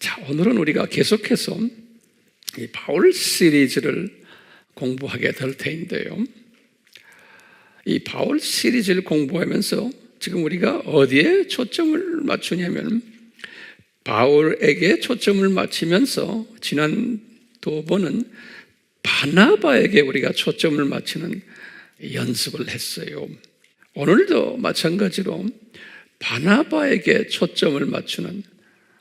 자, 오늘은 우리가 계속해서 이 바울 시리즈를 공부하게 될 텐데요. 이 바울 시리즈를 공부하면서 지금 우리가 어디에 초점을 맞추냐면 바울에게 초점을 맞추면서 지난 두 번은 바나바에게 우리가 초점을 맞추는 연습을 했어요. 오늘도 마찬가지로 바나바에게 초점을 맞추는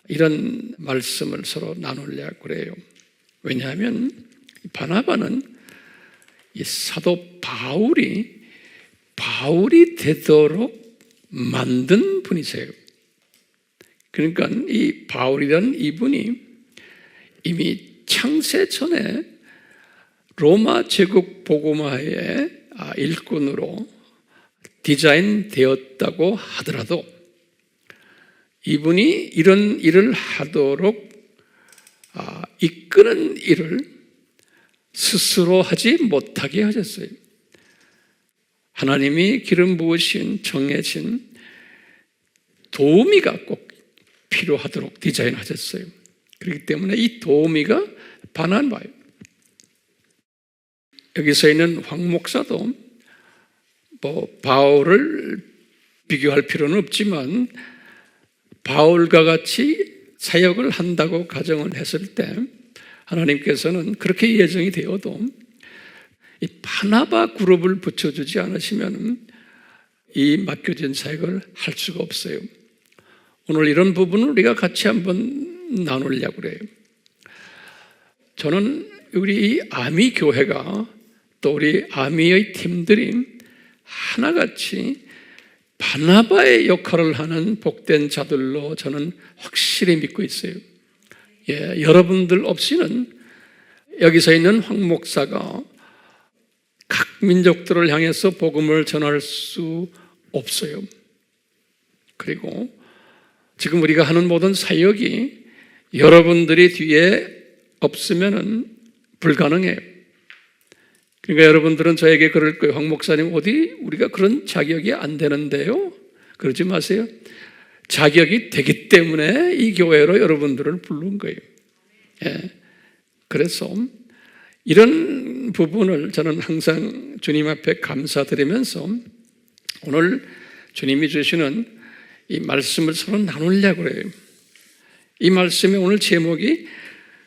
이런 말씀을 서로 나누려고 그래요. 왜냐하면 바나바는 이 사도 바울이 되도록 만든 분이세요. 그러니까 이 바울이라는 이분이 이미 창세 전에 로마 제국 복음화의 일꾼으로 디자인되었다고 하더라도 이분이 이런 일을 하도록 이끄는 일을 스스로 하지 못하게 하셨어요. 하나님이 기름 부으신 정해진 도우미가 꼭 필요하도록 디자인하셨어요. 그렇기 때문에 이 도우미가 바나바예요. 여기서 있는 황 목사도 바울을 비교할 필요는 없지만 바울과 같이 사역을 한다고 가정을 했을 때 하나님께서는 그렇게 예정이 되어도 이 바나바 그룹을 붙여주지 않으시면 이 맡겨진 사역을 할 수가 없어요. 오늘 이런 부분을 우리가 같이 한번 나누려고 그래요. 저는 우리 이 아미 교회가 또 우리 아미의 팀들이 하나같이 바나바의 역할을 하는 복된 자들로 저는 확실히 믿고 있어요. 여러분들 없이는 여기서 있는 황 목사가 각 민족들을 향해서 복음을 전할 수 없어요. 그리고 지금 우리가 하는 모든 사역이 여러분들이 뒤에 없으면 불가능해요. 그러니까 여러분들은 저에게 그럴 거예요. 황 목사님, 어디 우리가 그런 자격이 안 되는데요? 그러지 마세요. 자격이 되기 때문에 이 교회로 여러분들을 부른 거예요. 그래서 이런 부분을 저는 항상 주님 앞에 감사드리면서 오늘 주님이 주시는 이 말씀을 서로 나누려고 그래요. 이 말씀의 오늘 제목이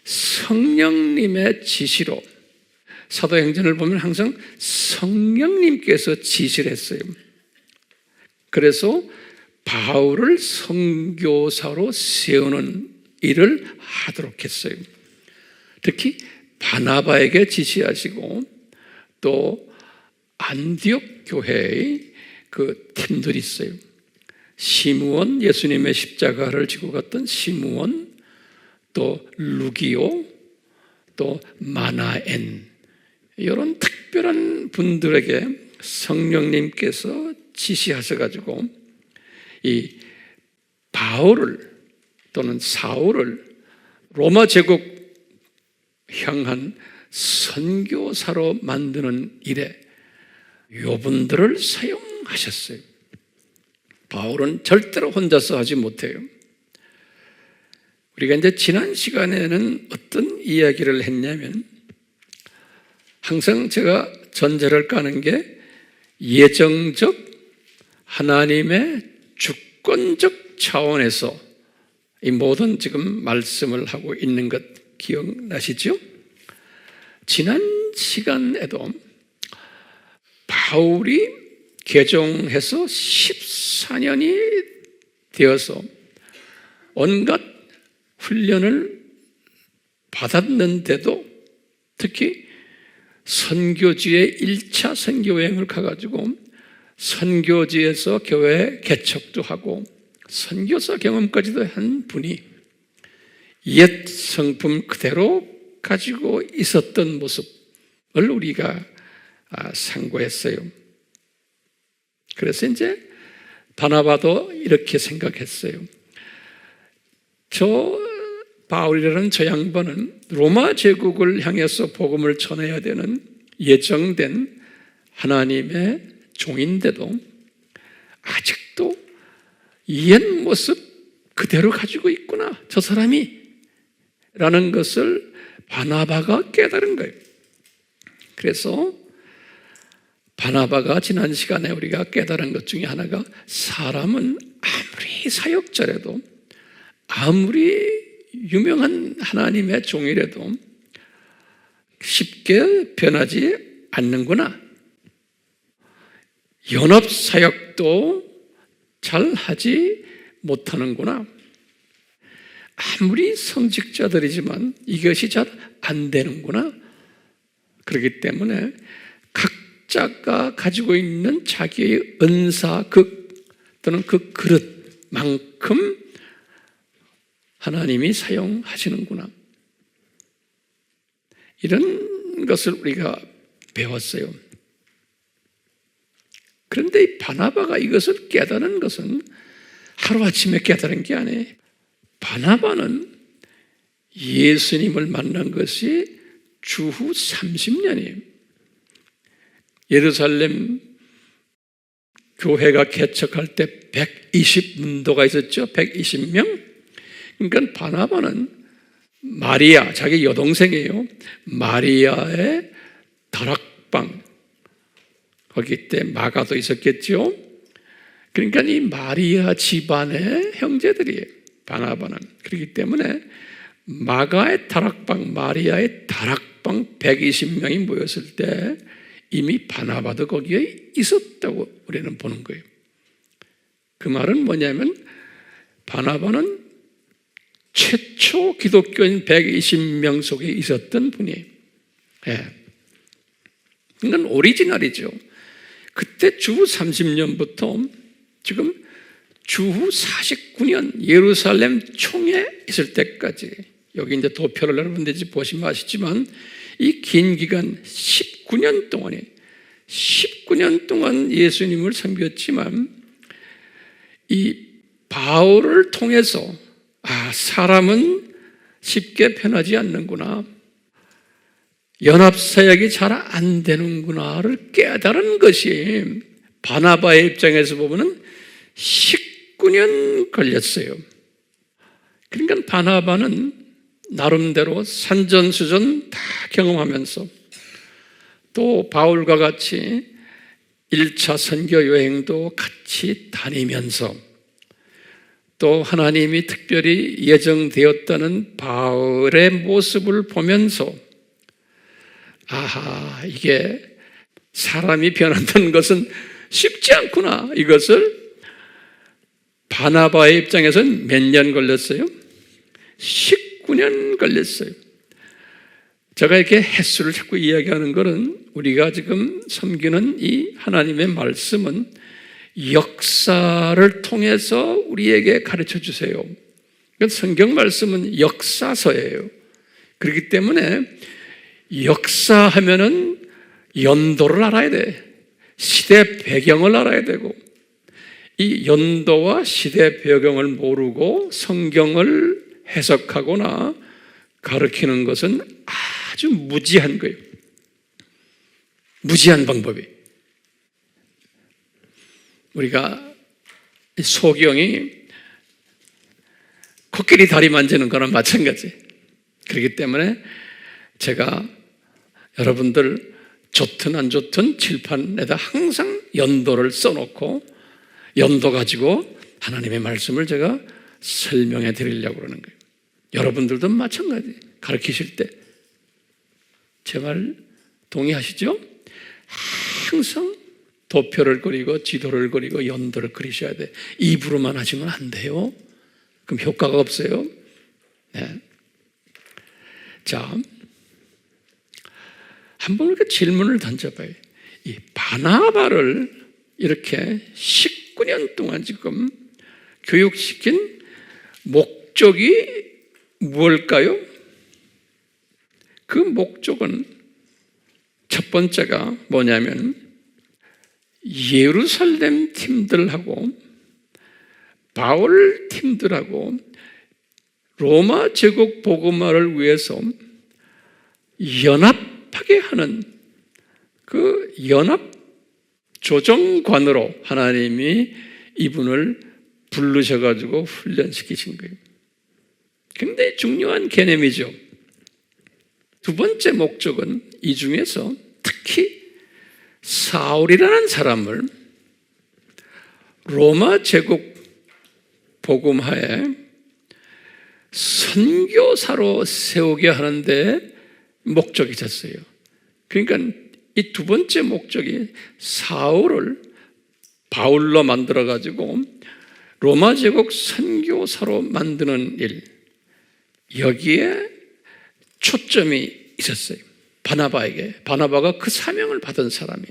성령님의 지시로, 사도행전을 보면 항상 성령님께서 지시를 했어요. 그래서 바울을 선교사로 세우는 일을 하도록 했어요. 특히 바나바에게 지시하시고 또 안디옥 교회의 그 팀들이 있어요. 시므온, 예수님의 십자가를 지고 갔던 시므온, 또 루기오, 또 마나엔, 이런 특별한 분들에게 성령님께서 지시하셔가지고 이 바울을 또는 사울을 로마 제국 향한 선교사로 만드는 일에 요분들을 사용하셨어요. 바울은 절대로 혼자서 하지 못해요. 우리가 이제 지난 시간에는 어떤 이야기를 했냐면 항상 제가 전제를 까는 게 예정적 하나님의 주권적 차원에서 이 모든 지금 말씀을 하고 있는 것 기억나시죠? 지난 시간에도 바울이 개종해서 14년이 되어서 온갖 훈련을 받았는데도 특히 선교지에 1차 선교여행을 가가지고 선교지에서 교회 개척도 하고 선교사 경험까지도 한 분이 옛 성품 그대로 가지고 있었던 모습을 우리가 상고했어요. 그래서 이제 바나바도 이렇게 생각했어요. 저 바울이라는 저 양반은 로마 제국을 향해서 복음을 전해야 되는 예정된 하나님의 종인데도 아직도 옛 모습 그대로 가지고 있구나. 저 사람이 라는 것을 바나바가 깨달은 거예요. 그래서 바나바가 지난 시간에 우리가 깨달은 것 중에 하나가 사람은 아무리 사역자라도 아무리 유명한 하나님의 종이라도 쉽게 변하지 않는구나. 연합사역도 잘 하지 못하는구나. 아무리 성직자들이지만 이것이 잘 안 되는구나. 그렇기 때문에 각자가 가지고 있는 자기의 은사극 또는 그 그릇만큼 하나님이 사용하시는구나. 이런 것을 우리가 배웠어요. 그런데 이 바나바가 이것을 깨달은 것은 하루아침에 깨달은 게 아니에요. 바나바는 예수님을 만난 것이 주후 30년이에요. 예루살렘 교회가 개척할 때 120문도가 있었죠. 120명. 그러니까 바나바는 마리아, 자기 여동생이에요. 마리아의 다락방, 거기 때 마가도 있었겠죠. 그러니까 이 마리아 집안의 형제들이에요, 바나바는. 그렇기 때문에 마가의 다락방, 마리아의 다락방 120명이 모였을 때 이미 바나바도 거기에 있었다고 우리는 보는 거예요. 그 말은 뭐냐면 바나바는 최초 기독교인 120명 속에 있었던 분이에요. 예. 이건 오리지널이죠. 그때 주후 30년부터 지금 주후 49년 예루살렘 총회 있을 때까지, 여기 이제 도표를 여러분들이 보시면 아시지만 이 긴 기간 19년 동안 예수님을 섬겼지만 이 바울을 통해서 사람은 쉽게 변하지 않는구나, 연합사역이 잘 안 되는구나를 깨달은 것이 바나바의 입장에서 보면 19년 걸렸어요. 그러니까 바나바는 나름대로 산전수전 다 경험하면서 또 바울과 같이 1차 선교 여행도 같이 다니면서 또 하나님이 특별히 예정되었다는 바울의 모습을 보면서 이게 사람이 변한다는 것은 쉽지 않구나. 이것을 바나바의 입장에서는 몇 년 걸렸어요? 19년 걸렸어요. 제가 이렇게 횟수를 자꾸 이야기하는 것은 우리가 지금 섬기는 이 하나님의 말씀은 역사를 통해서 우리에게 가르쳐 주세요. 성경 말씀은 역사서예요. 그렇기 때문에 역사하면은 연도를 알아야 돼. 시대 배경을 알아야 되고, 이 연도와 시대 배경을 모르고 성경을 해석하거나 가르치는 것은 아주 무지한 거예요. 무지한 방법이. 우리가 소경이 코끼리 다리 만지는 거랑 마찬가지. 그렇기 때문에 제가 여러분들 좋든 안 좋든 칠판에다 항상 연도를 써놓고 연도 가지고 하나님의 말씀을 제가 설명해 드리려고 그러는 거예요. 여러분들도 마찬가지. 가르치실 때 제 말 동의하시죠? 항상 도표를 그리고 지도를 그리고 연도를 그리셔야 돼. 입으로만 하시면 안 돼요. 그럼 효과가 없어요. 네. 자, 한번 이렇게 질문을 던져봐요. 이 바나바를 이렇게 19년 동안 지금 교육시킨 목적이 무엇일까요? 그 목적은 첫 번째가 뭐냐면 예루살렘 팀들하고 바울 팀들하고 로마 제국 복음화를 위해서 연합하게 하는 그 연합 조정관으로 하나님이 이분을 부르셔가지고 훈련시키신 거예요. 굉장히 중요한 개념이죠. 두 번째 목적은 이 중에서 특히 사울이라는 사람을 로마 제국 복음화에 선교사로 세우게 하는데 목적이 있었어요. 그러니까 이 두 번째 목적이 사울을 바울로 만들어가지고 로마 제국 선교사로 만드는 일, 여기에 초점이 있었어요. 바나바에게. 바나바가 그 사명을 받은 사람이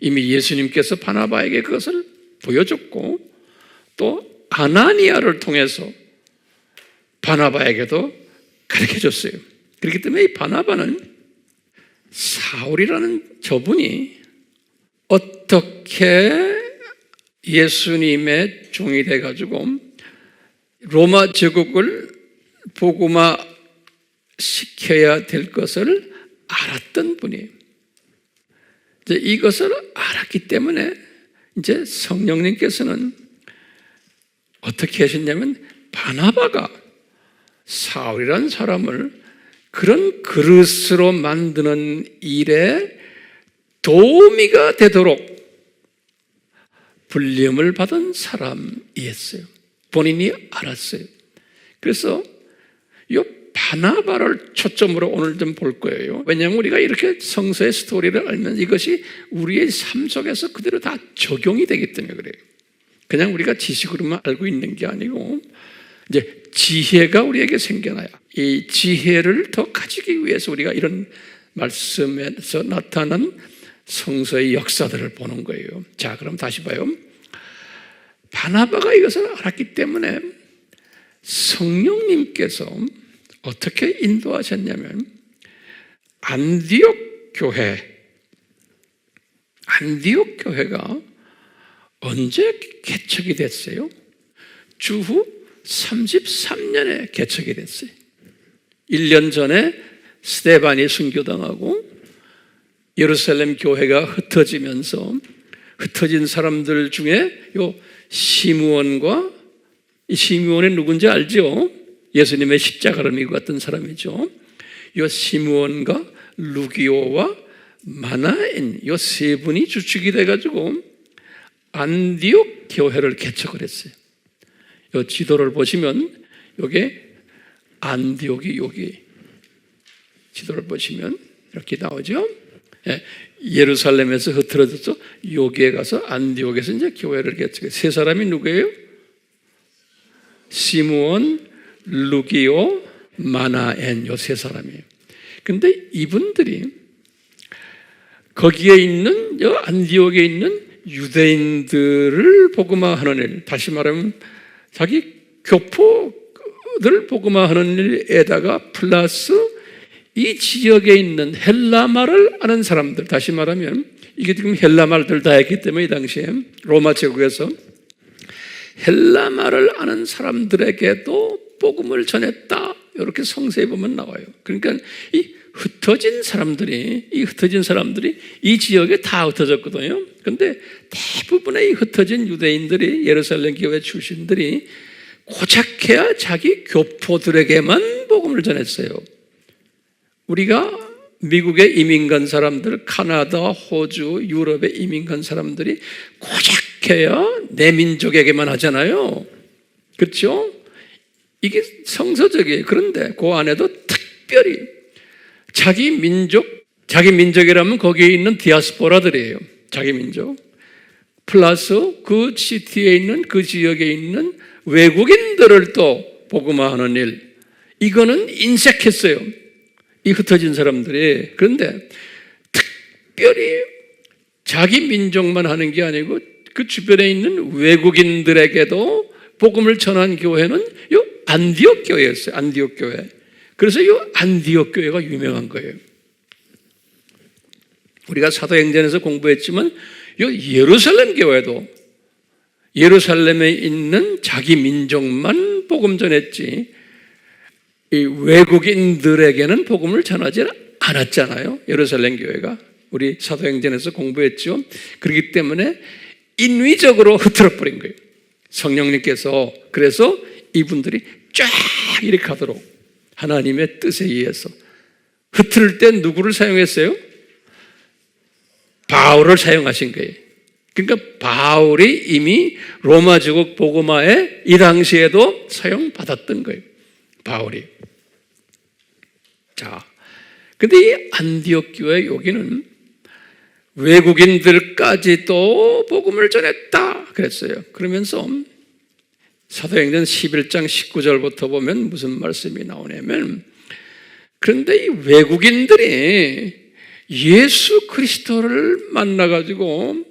이미 예수님께서 바나바에게 그것을 보여줬고 또 아나니아를 통해서 바나바에게도 가르쳐줬어요. 그렇기 때문에 이 바나바는 사울이라는 저분이 어떻게 예수님의 종이 돼가지고 로마 제국을 복음화 시켜야 될 것을 알았던 분이에요. 이제 이것을 알았기 때문에 이제 성령님께서는 어떻게 하셨냐면 바나바가 사울이라는 사람을 그런 그릇으로 만드는 일에 도우미가 되도록 불림을 받은 사람이었어요. 본인이 알았어요. 그래서 이 바나바를 초점으로 오늘 좀 볼 거예요. 왜냐하면 우리가 이렇게 성서의 스토리를 알면 이것이 우리의 삶 속에서 그대로 다 적용이 되기 때문에 그래요. 그냥 우리가 지식으로만 알고 있는 게 아니고 이제 지혜가 우리에게 생겨나요. 이 지혜를 더 가지기 위해서 우리가 이런 말씀에서 나타난 성서의 역사들을 보는 거예요. 자, 그럼 다시 봐요. 바나바가 이것을 알았기 때문에 성령님께서 어떻게 인도하셨냐면 안디옥 교회가 언제 개척이 됐어요? 주후 33년에 개척이 됐어요. 1년 전에 스데반이 순교당하고 예루살렘 교회가 흩어지면서 ht어진 사람들 중에 요 시므온과, 이 시므온이 누군지 알죠? 예수님의 십자가를 미고 갔던 사람이죠. 요 시므온과 루기오와 마나엔 요 세 분이 주축이 돼가지고 안디옥 교회를 개척을 했어요. 요 지도를 보시면 요게 안디옥이 여기 지도를 보시면 이렇게 나오죠. 예, 예루살렘에서 흩어져서 여기에 가서 안디옥에서 이제 교회를 개척해. 세 사람이 누구예요? 시므온, 루기오, 마나엔 요 세 사람이에요. 근데 이분들이 거기에 있는 요 안디옥에 있는 유대인들을 복음화하는 일, 다시 말하면 자기 교포들 복음화하는 일에다가 플러스 이 지역에 있는 헬라말을 아는 사람들, 다시 말하면 이게 지금 헬라말들 다 했기 때문에 이 당시에 로마 제국에서 헬라말을 아는 사람들에게도 복음을 전했다. 이렇게 성서에 보면 나와요. 그러니까 이 흩어진 사람들이 이 지역에 다 흩어졌거든요. 그런데 대부분의 이 흩어진 유대인들이 예루살렘 교회 출신들이 고작해야 자기 교포들에게만 복음을 전했어요. 우리가 미국에 이민 간 사람들, 카나다, 호주, 유럽에 이민 간 사람들이 고작해야 내 민족에게만 하잖아요. 그렇죠? 이게 성서적이에요. 그런데 그 안에도 특별히 자기 민족이라면 거기에 있는 디아스포라들이에요. 자기 민족. 플러스 그 시티에 있는, 그 지역에 있는 외국인들을 또 복음화하는 일. 이거는 인색했어요. 이 흩어진 사람들이. 그런데 특별히 자기 민족만 하는 게 아니고 그 주변에 있는 외국인들에게도 복음을 전한 교회는 이 안디옥 교회였어요. 안디옥 교회. 그래서 이 안디옥 교회가 유명한 거예요. 우리가 사도행전에서 공부했지만 이 예루살렘 교회도 예루살렘에 있는 자기 민족만 복음 전했지 이 외국인들에게는 복음을 전하지 않았잖아요. 예루살렘 교회가. 우리 사도행전에서 공부했죠. 그렇기 때문에 인위적으로 흐트러 버린 거예요. 성령님께서. 그래서 이분들이 쫙 막 이렇게 하도록 하나님의 뜻에 의해서 흐트를 때 누구를 사용했어요? 바울을 사용하신 거예요. 그러니까 바울이 이미 로마 제국 복음화에 이 당시에도 사용받았던 거예요. 바울이. 자, 근데 이 안디옥 교회 여기는 외국인들까지도 복음을 전했다 그랬어요. 그러면서 사도행전 11장 19절부터 보면 무슨 말씀이 나오냐면, 그런데 이 외국인들이 예수 그리스도를 만나가지고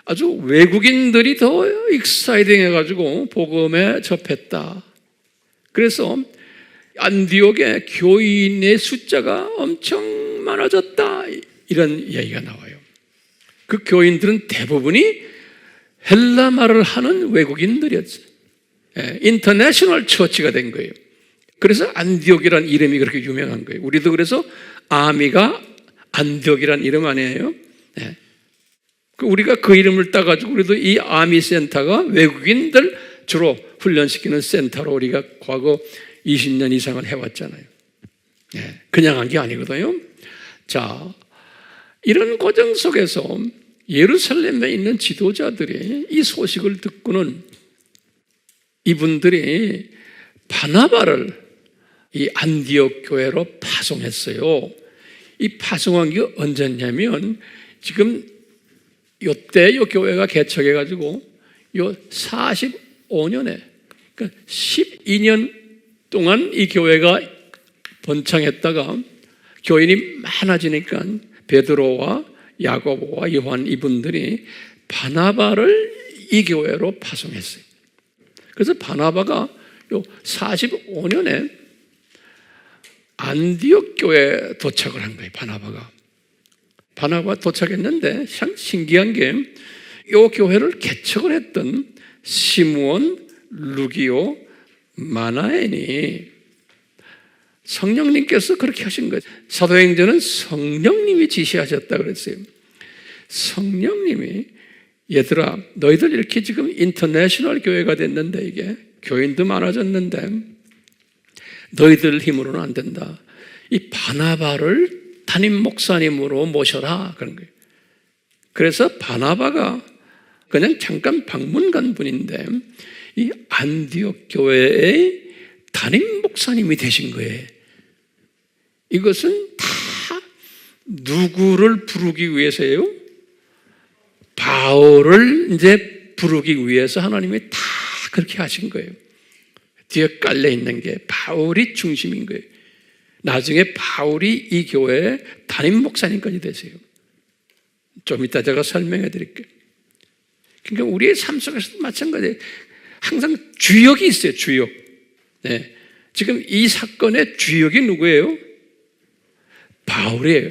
아주 외국인들이 더 익사이딩 해가지고 복음에 접했다. 그래서 안디옥의 교인의 숫자가 엄청 많아졌다, 이런 이야기가 나와요. 그 교인들은 대부분이 헬라말을 하는 외국인들이었어요. 인터내셔널 처치가 된 거예요. 그래서 안디옥이라는 이름이 그렇게 유명한 거예요. 우리도 그래서 아미가 안디옥이라는 이름 아니에요? 네. 우리가 그 이름을 따가지고 우리도 이 아미 센터가 외국인들 주로 훈련시키는 센터로 우리가 과거 20년 이상을 해왔잖아요. 네. 그냥 한 게 아니거든요. 자, 이런 과정 속에서 예루살렘에 있는 지도자들이 이 소식을 듣고는 이분들이 바나바를 이 안디옥 교회로 파송했어요. 이 파송한 게 언제냐면 지금 요때 요 교회가 개척해가지고 요 45년에, 그러니까 12년 동안 이 교회가 번창했다가 교인이 많아지니까 베드로와 야고보와 요한 이분들이 바나바를 이 교회로 파송했어요. 그래서 바나바가 요 45년에 안디옥 교회에 도착을 한 거예요. 바나바가 도착했는데 참 신기한 게 요 교회를 개척을 했던 시므온, 루기오, 마나엔이 성령님께서 그렇게 하신 거예요. 사도행전은 성령님이 지시하셨다 그랬어요. 성령님이, 얘들아 너희들 이렇게 지금 인터내셔널 교회가 됐는데, 이게 교인도 많아졌는데 너희들 힘으로는 안 된다. 이 바나바를 담임 목사님으로 모셔라, 그런 거예요. 그래서 바나바가 그냥 잠깐 방문 간 분인데 이 안디옥 교회의 담임 목사님이 되신 거예요. 이것은 다 누구를 부르기 위해서예요? 바울을 이제 부르기 위해서 하나님이 다 그렇게 하신 거예요. 뒤에 깔려 있는 게 바울이 중심인 거예요. 나중에 바울이 이 교회의 담임 목사님까지 되세요. 좀 이따 제가 설명해 드릴게요. 그러니까 우리의 삶 속에서도 마찬가지예요. 항상 주역이 있어요, 주역. 네. 지금 이 사건의 주역이 누구예요? 바울이에요.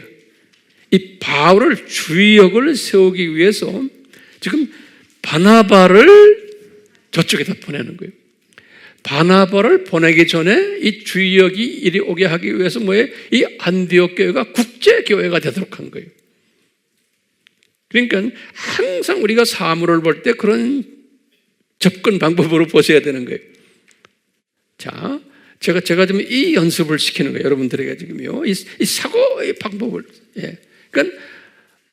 이 바울을 주역을 세우기 위해서 지금 바나바를 저쪽에다 보내는 거예요. 바나바를 보내기 전에 이 주역이 이리 오게 하기 위해서 뭐예요? 이 안디옥 교회가 국제교회가 되도록 한 거예요. 그러니까 항상 우리가 사물을 볼 때 그런 접근 방법으로 보셔야 되는 거예요. 자, 제가 지금 이 연습을 시키는 거예요. 여러분들에게 지금요. 이 사고의 방법을. 예. 그러니까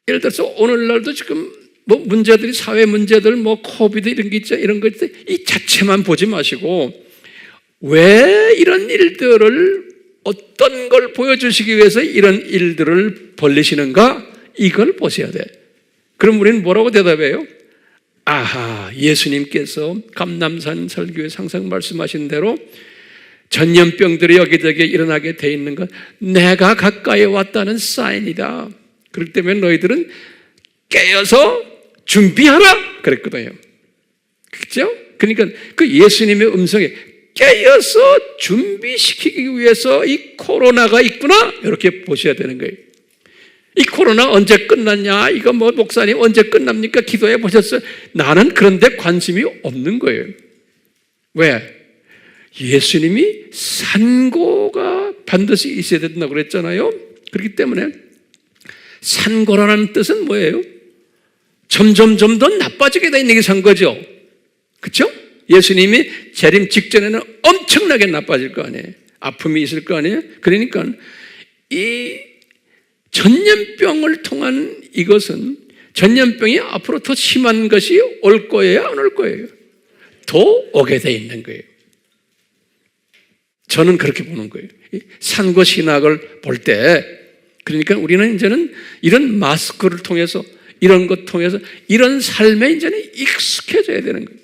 예를 들어서 오늘날도 지금 뭐 문제들이, 사회 문제들, 뭐 코비드 이런 게 있죠. 이런 것들 이 자체만 보지 마시고 왜 이런 일들을, 어떤 걸 보여주시기 위해서 이런 일들을 벌리시는가, 이걸 보셔야 돼. 그럼 우리는 뭐라고 대답해요? 아하, 예수님께서 감람산 설교에 항상 말씀하신 대로 전염병들이 여기저기 일어나게 돼 있는 건 내가 가까이 왔다는 사인이다. 그렇기 때문에 너희들은 깨어서 준비하라 그랬거든요. 그렇죠? 그러니까 그 예수님의 음성에 깨어서 준비시키기 위해서 이 코로나가 있구나, 이렇게 보셔야 되는 거예요. 이 코로나 언제 끝났냐, 이거 뭐 목사님 언제 끝납니까, 기도해 보셨어요? 나는 그런데 관심이 없는 거예요. 왜? 예수님이 산고가 반드시 있어야 된다고 그랬잖아요. 그렇기 때문에 산고라는 뜻은 뭐예요? 점점 더 나빠지게 되는 게 산거죠. 그렇죠? 예수님이 재림 직전에는 엄청나게 나빠질 거 아니에요. 아픔이 있을 거 아니에요. 그러니까 이 전염병을 통한 이것은 전염병이 앞으로 더 심한 것이 올 거예요, 안 올 거예요? 더 오게 돼 있는 거예요. 저는 그렇게 보는 거예요. 산고신학을 볼 때, 그러니까 우리는 이제는 이런 마스크를 통해서, 이런 것 통해서 이런 삶에 이제는 익숙해져야 되는 거예요.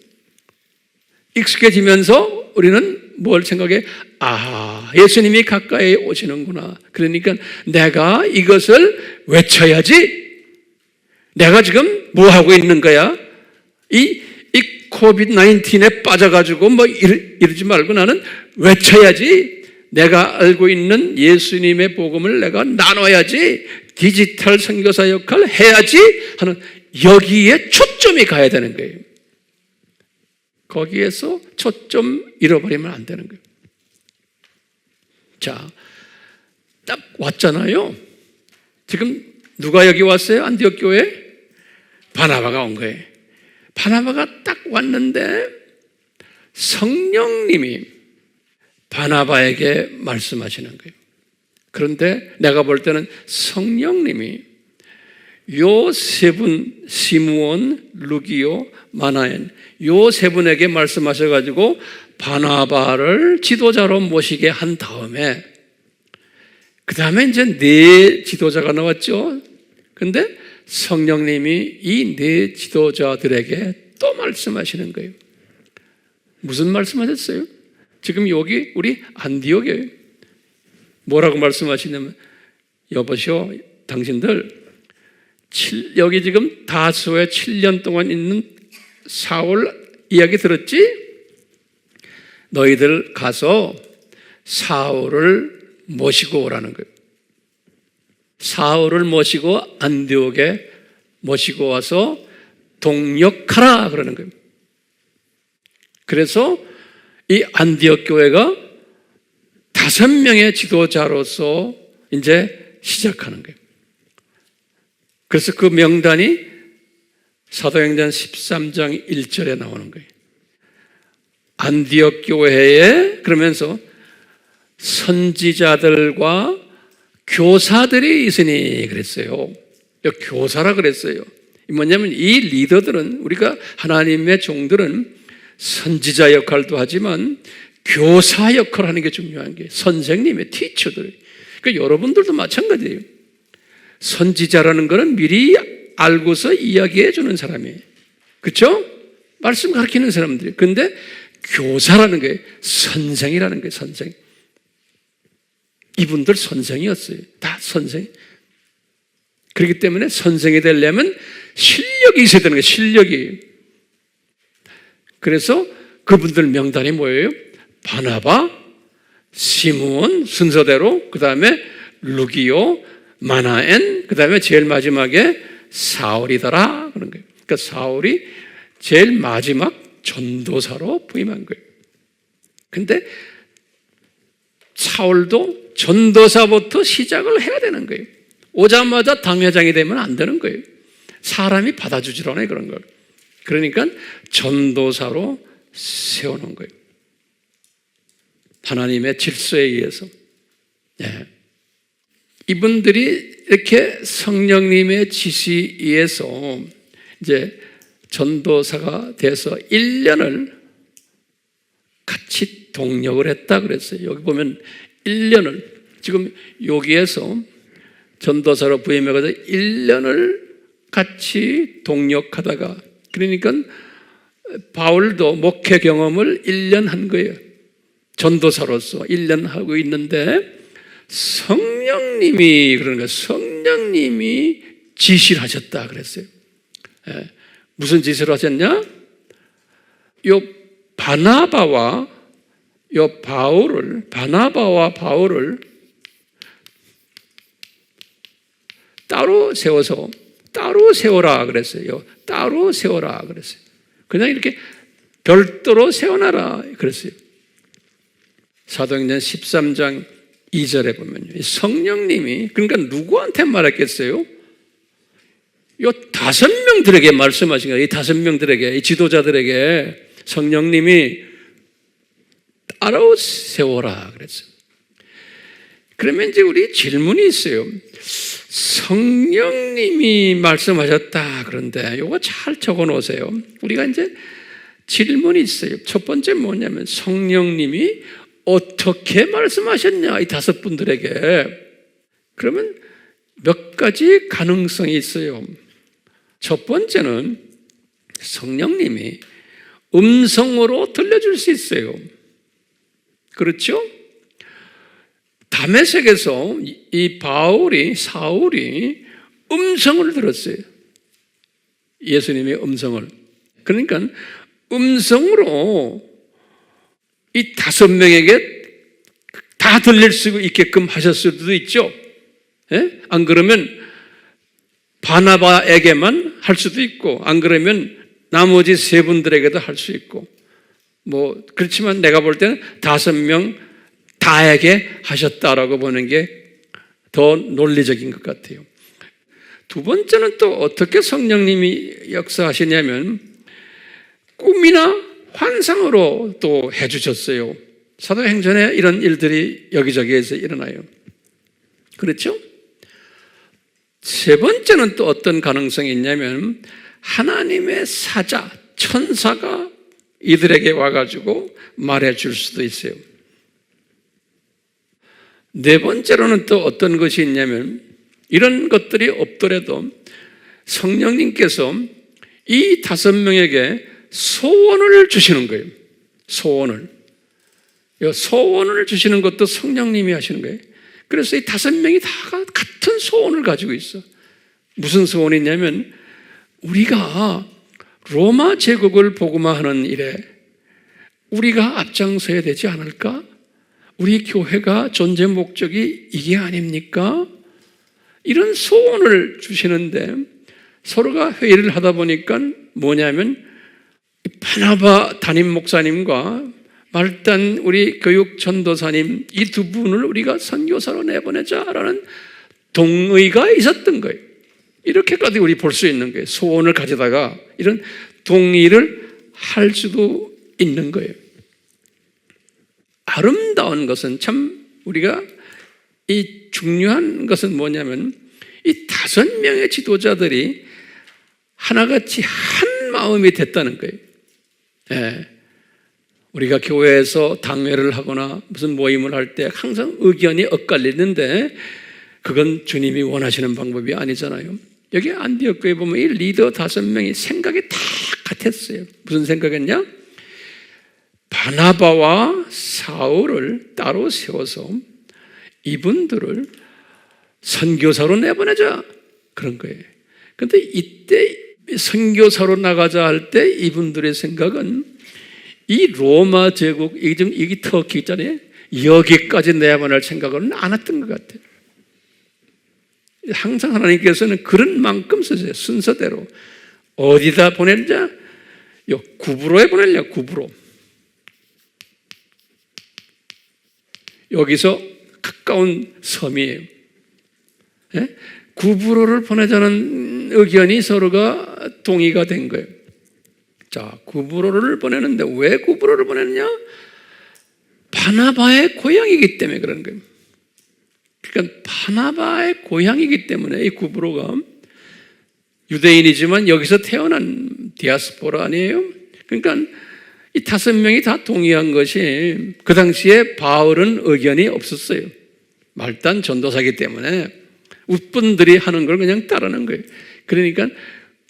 익숙해지면서 우리는 뭘 생각해? 아, 예수님이 가까이 오시는구나. 그러니까 내가 이것을 외쳐야지. 내가 지금 뭐 하고 있는 거야? 이 코비드-19에 빠져가지고 뭐 이러지 말고 나는 외쳐야지. 내가 알고 있는 예수님의 복음을 내가 나눠야지. 디지털 선교사 역할을 해야지 하는 여기에 초점이 가야 되는 거예요. 거기에서 초점 잃어버리면 안 되는 거예요. 자, 딱 왔잖아요. 지금 누가 여기 왔어요? 안디옥 교회? 바나바가 온 거예요. 바나바가 딱 왔는데 성령님이 바나바에게 말씀하시는 거예요. 그런데 내가 볼 때는 성령님이 요 세 분, 시므온, 루기오, 마나엔, 요 세 분에게 말씀하셔가지고 바나바를 지도자로 모시게 한 다음에 그 다음에 이제 네 지도자가 나왔죠. 근데 성령님이 이 네 지도자들에게 또 말씀하시는 거예요. 무슨 말씀하셨어요? 지금 여기 우리 안디옥에 뭐라고 말씀하시냐면, 여보시오, 당신들 여기 지금 다소에 7년 동안 있는 사울 이야기 들었지? 너희들 가서 사울을 모시고 오라는 거예요. 사울을 모시고 안디옥에 모시고 와서 동역하라 그러는 거예요. 그래서 이 안디옥 교회가 5명의 지도자로서 이제 시작하는 거예요. 그래서 그 명단이 사도행전 13장 1절에 나오는 거예요. 안디옥 교회에 그러면서 선지자들과 교사들이 있으니 그랬어요. 교사라 그랬어요. 뭐냐면 이 리더들은, 우리가 하나님의 종들은 선지자 역할도 하지만 교사 역할을 하는 게 중요한 게 선생님의 티처들. 그러니까 여러분들도 마찬가지예요. 선지자라는 것은 미리 알고서 이야기해 주는 사람이에요. 그렇죠? 말씀 가르치는 사람들이. 근데 교사라는 게 선생이라는 게 선생. 이분들 선생이었어요. 다 선생. 그렇기 때문에 선생이 되려면 실력이 있어야 되는 거예요. 실력이. 그래서 그분들 명단이 뭐예요? 바나바, 시므온 순서대로, 그 다음에 루기오, 마나엔, 그 다음에 제일 마지막에 사울이더라 그런 거예요. 그러니까 사울이 제일 마지막 전도사로 부임한 거예요. 근데 사울도 전도사부터 시작을 해야 되는 거예요. 오자마자 당회장이 되면 안 되는 거예요. 사람이 받아주질 않아요, 그런 걸. 그러니까 전도사로 세워놓은 거예요. 하나님의 질서에 의해서. 네. 이분들이 이렇게 성령님의 지시에 의해서 이제 전도사가 돼서 1년을 같이 동역을 했다 그랬어요. 여기 보면 1년을, 지금 여기에서 전도사로 부임해가지고 1년을 같이 동역하다가, 그러니까 바울도 목회 경험을 1년 한 거예요. 전도사로서 1년 하고 있는데 성령님이, 그러니까 성령님이 지시를 하셨다 그랬어요. 예. 무슨 지시를 하셨냐? 요 바나바와 바울을 따로 세워라 그랬어요. 따로 세워라 그랬어요. 그냥 이렇게 별도로 세워놔라 그랬어요. 사도행전 13장 2절에 보면요, 성령님이, 그러니까 누구한테 말했겠어요? 요 5명들에게 말씀하신 거예요. 이 5명들에게, 이 지도자들에게 성령님이 따로 세워라 그랬어요. 그러면 이제 우리 질문이 있어요. 성령님이 말씀하셨다. 그런데 이거 잘 적어 놓으세요. 우리가 이제 질문이 있어요. 첫 번째 뭐냐면 성령님이 어떻게 말씀하셨냐, 이 5분들에게. 그러면 몇 가지 가능성이 있어요. 첫 번째는 성령님이 음성으로 들려줄 수 있어요. 그렇죠? 다메섹에서 이 사울이 음성을 들었어요. 예수님의 음성을. 그러니까 음성으로 이 5명에게 다 들릴 수 있게끔 하셨을 수도 있죠. 예? 안 그러면 바나바에게만 할 수도 있고, 안 그러면 나머지 3분들에게도 할 수 있고, 그렇지만 내가 볼 때는 5명 다에게 하셨다라고 보는 게 더 논리적인 것 같아요. 두 번째는 또 어떻게 성령님이 역사하시냐면 꿈이나 환상으로 또 해주셨어요. 사도행전에 이런 일들이 여기저기에서 일어나요. 그렇죠? 세 번째는 또 어떤 가능성이 있냐면 하나님의 사자, 천사가 이들에게 와가지고 말해줄 수도 있어요. 네 번째로는 또 어떤 것이 있냐면 이런 것들이 없더라도 성령님께서 이 5명에게 소원을 주시는 거예요. 소원을 주시는 것도 성령님이 하시는 거예요. 그래서 이 5명이 다 같은 소원을 가지고 있어. 무슨 소원이냐면 우리가 로마 제국을 복음화하는 일에 우리가 앞장서야 되지 않을까? 우리 교회가 존재 목적이 이게 아닙니까? 이런 소원을 주시는데 서로가 회의를 하다 보니까 뭐냐면 바나바 담임 목사님과 말단 우리 교육 전도사님 이 2분을 우리가 선교사로 내보내자라는 동의가 있었던 거예요. 이렇게까지 우리 볼 수 있는 거예요. 소원을 가져다가 이런 동의를 할 수도 있는 거예요. 아름다운 것은 참 우리가 이 중요한 것은 뭐냐면 이 5명의 지도자들이 하나같이 한 마음이 됐다는 거예요. 예. 우리가 교회에서 당회를 하거나 무슨 모임을 할 때 항상 의견이 엇갈리는데 그건 주님이 원하시는 방법이 아니잖아요. 여기 안디옥 교회 보면 이 리더 5명이 생각이 다 같았어요. 무슨 생각했냐? 바나바와 사울을 따로 세워서 이분들을 선교사로 내보내자 그런 거예요. 그런데 이때 선교사로 나가자 할 때 이분들의 생각은 이 로마 제국, 이게 터키 있잖아요. 여기까지 내보낼 생각은 안 했던 것 같아요. 항상 하나님께서는 그런 만큼 쓰세요. 순서대로. 어디다 보내냐? 구브로에 보내냐? 구브로. 여기서 가까운 섬이에요. 예? 구브로를 보내자는 의견이 서로가 동의가 된 거예요. 자, 구브로를 보내는데 왜 구브로를 보냈냐? 바나바의 고향이기 때문에 그런 거예요. 그러니까 바나바의 고향이기 때문에 이 구브로가 유대인이지만 여기서 태어난 디아스포라 아니에요? 그러니까 이 5명이 다 동의한 것이 그 당시에 바울은 의견이 없었어요. 말단 전도사이기 때문에 웃분들이 하는 걸 그냥 따르는 거예요. 그러니까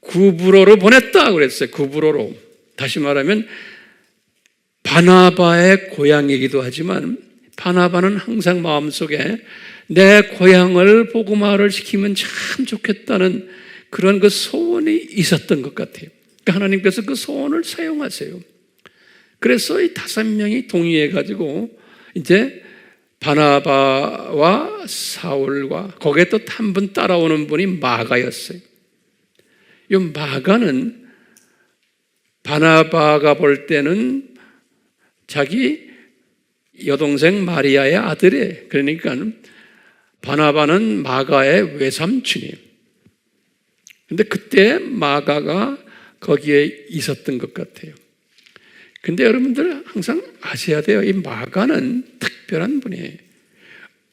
구브로로 보냈다 그랬어요. 구브로로. 다시 말하면 바나바의 고향이기도 하지만 바나바는 항상 마음속에 내 고향을 복음화를 시키면 참 좋겠다는 그런 그 소원이 있었던 것 같아요. 그러니까 하나님께서 그 소원을 사용하세요. 그래서 이 5명이 동의해가지고 이제 바나바와 사울과 거기에 또 한 분 따라오는 분이 마가였어요. 이 마가는 바나바가 볼 때는 자기 여동생 마리아의 아들이에요. 그러니까 바나바는 마가의 외삼촌이에요. 근데 그때 마가가 거기에 있었던 것 같아요. 근데 여러분들 항상 아셔야 돼요. 이 마가는 특별한 분이에요.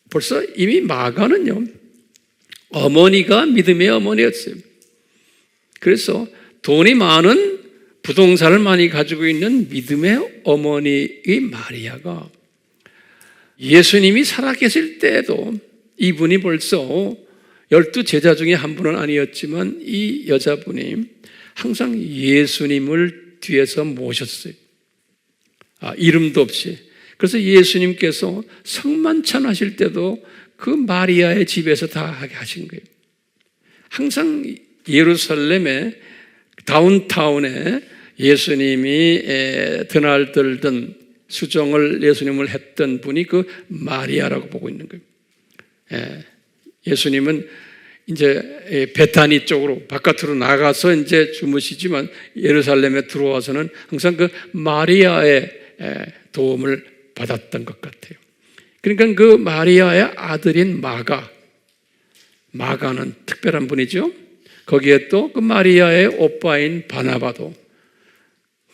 벌써 이미 마가는요, 어머니가 믿음의 어머니였어요. 그래서 돈이 많은 부동산을 많이 가지고 있는 믿음의 어머니의 마리아가 예수님이 살아계실 때에도 이분이 벌써 12제자 중에 한 분은 아니었지만 이 여자분이 항상 예수님을 뒤에서 모셨어요. 이름도 없이. 그래서 예수님께서 성만찬 하실 때도 그 마리아의 집에서 다 하게 하신 거예요. 항상 예루살렘의 다운타운에 예수님이 드날들던 수종을 예수님을 했던 분이 그 마리아라고 보고 있는 거예요. 예수님은 이제 베타니 쪽으로 바깥으로 나가서 이제 주무시지만 예루살렘에 들어와서는 항상 그 마리아의 도움을 받았던 것 같아요. 그러니까 그 마리아의 아들인 마가는 특별한 분이죠. 거기에 또 그 마리아의 오빠인 바나바도,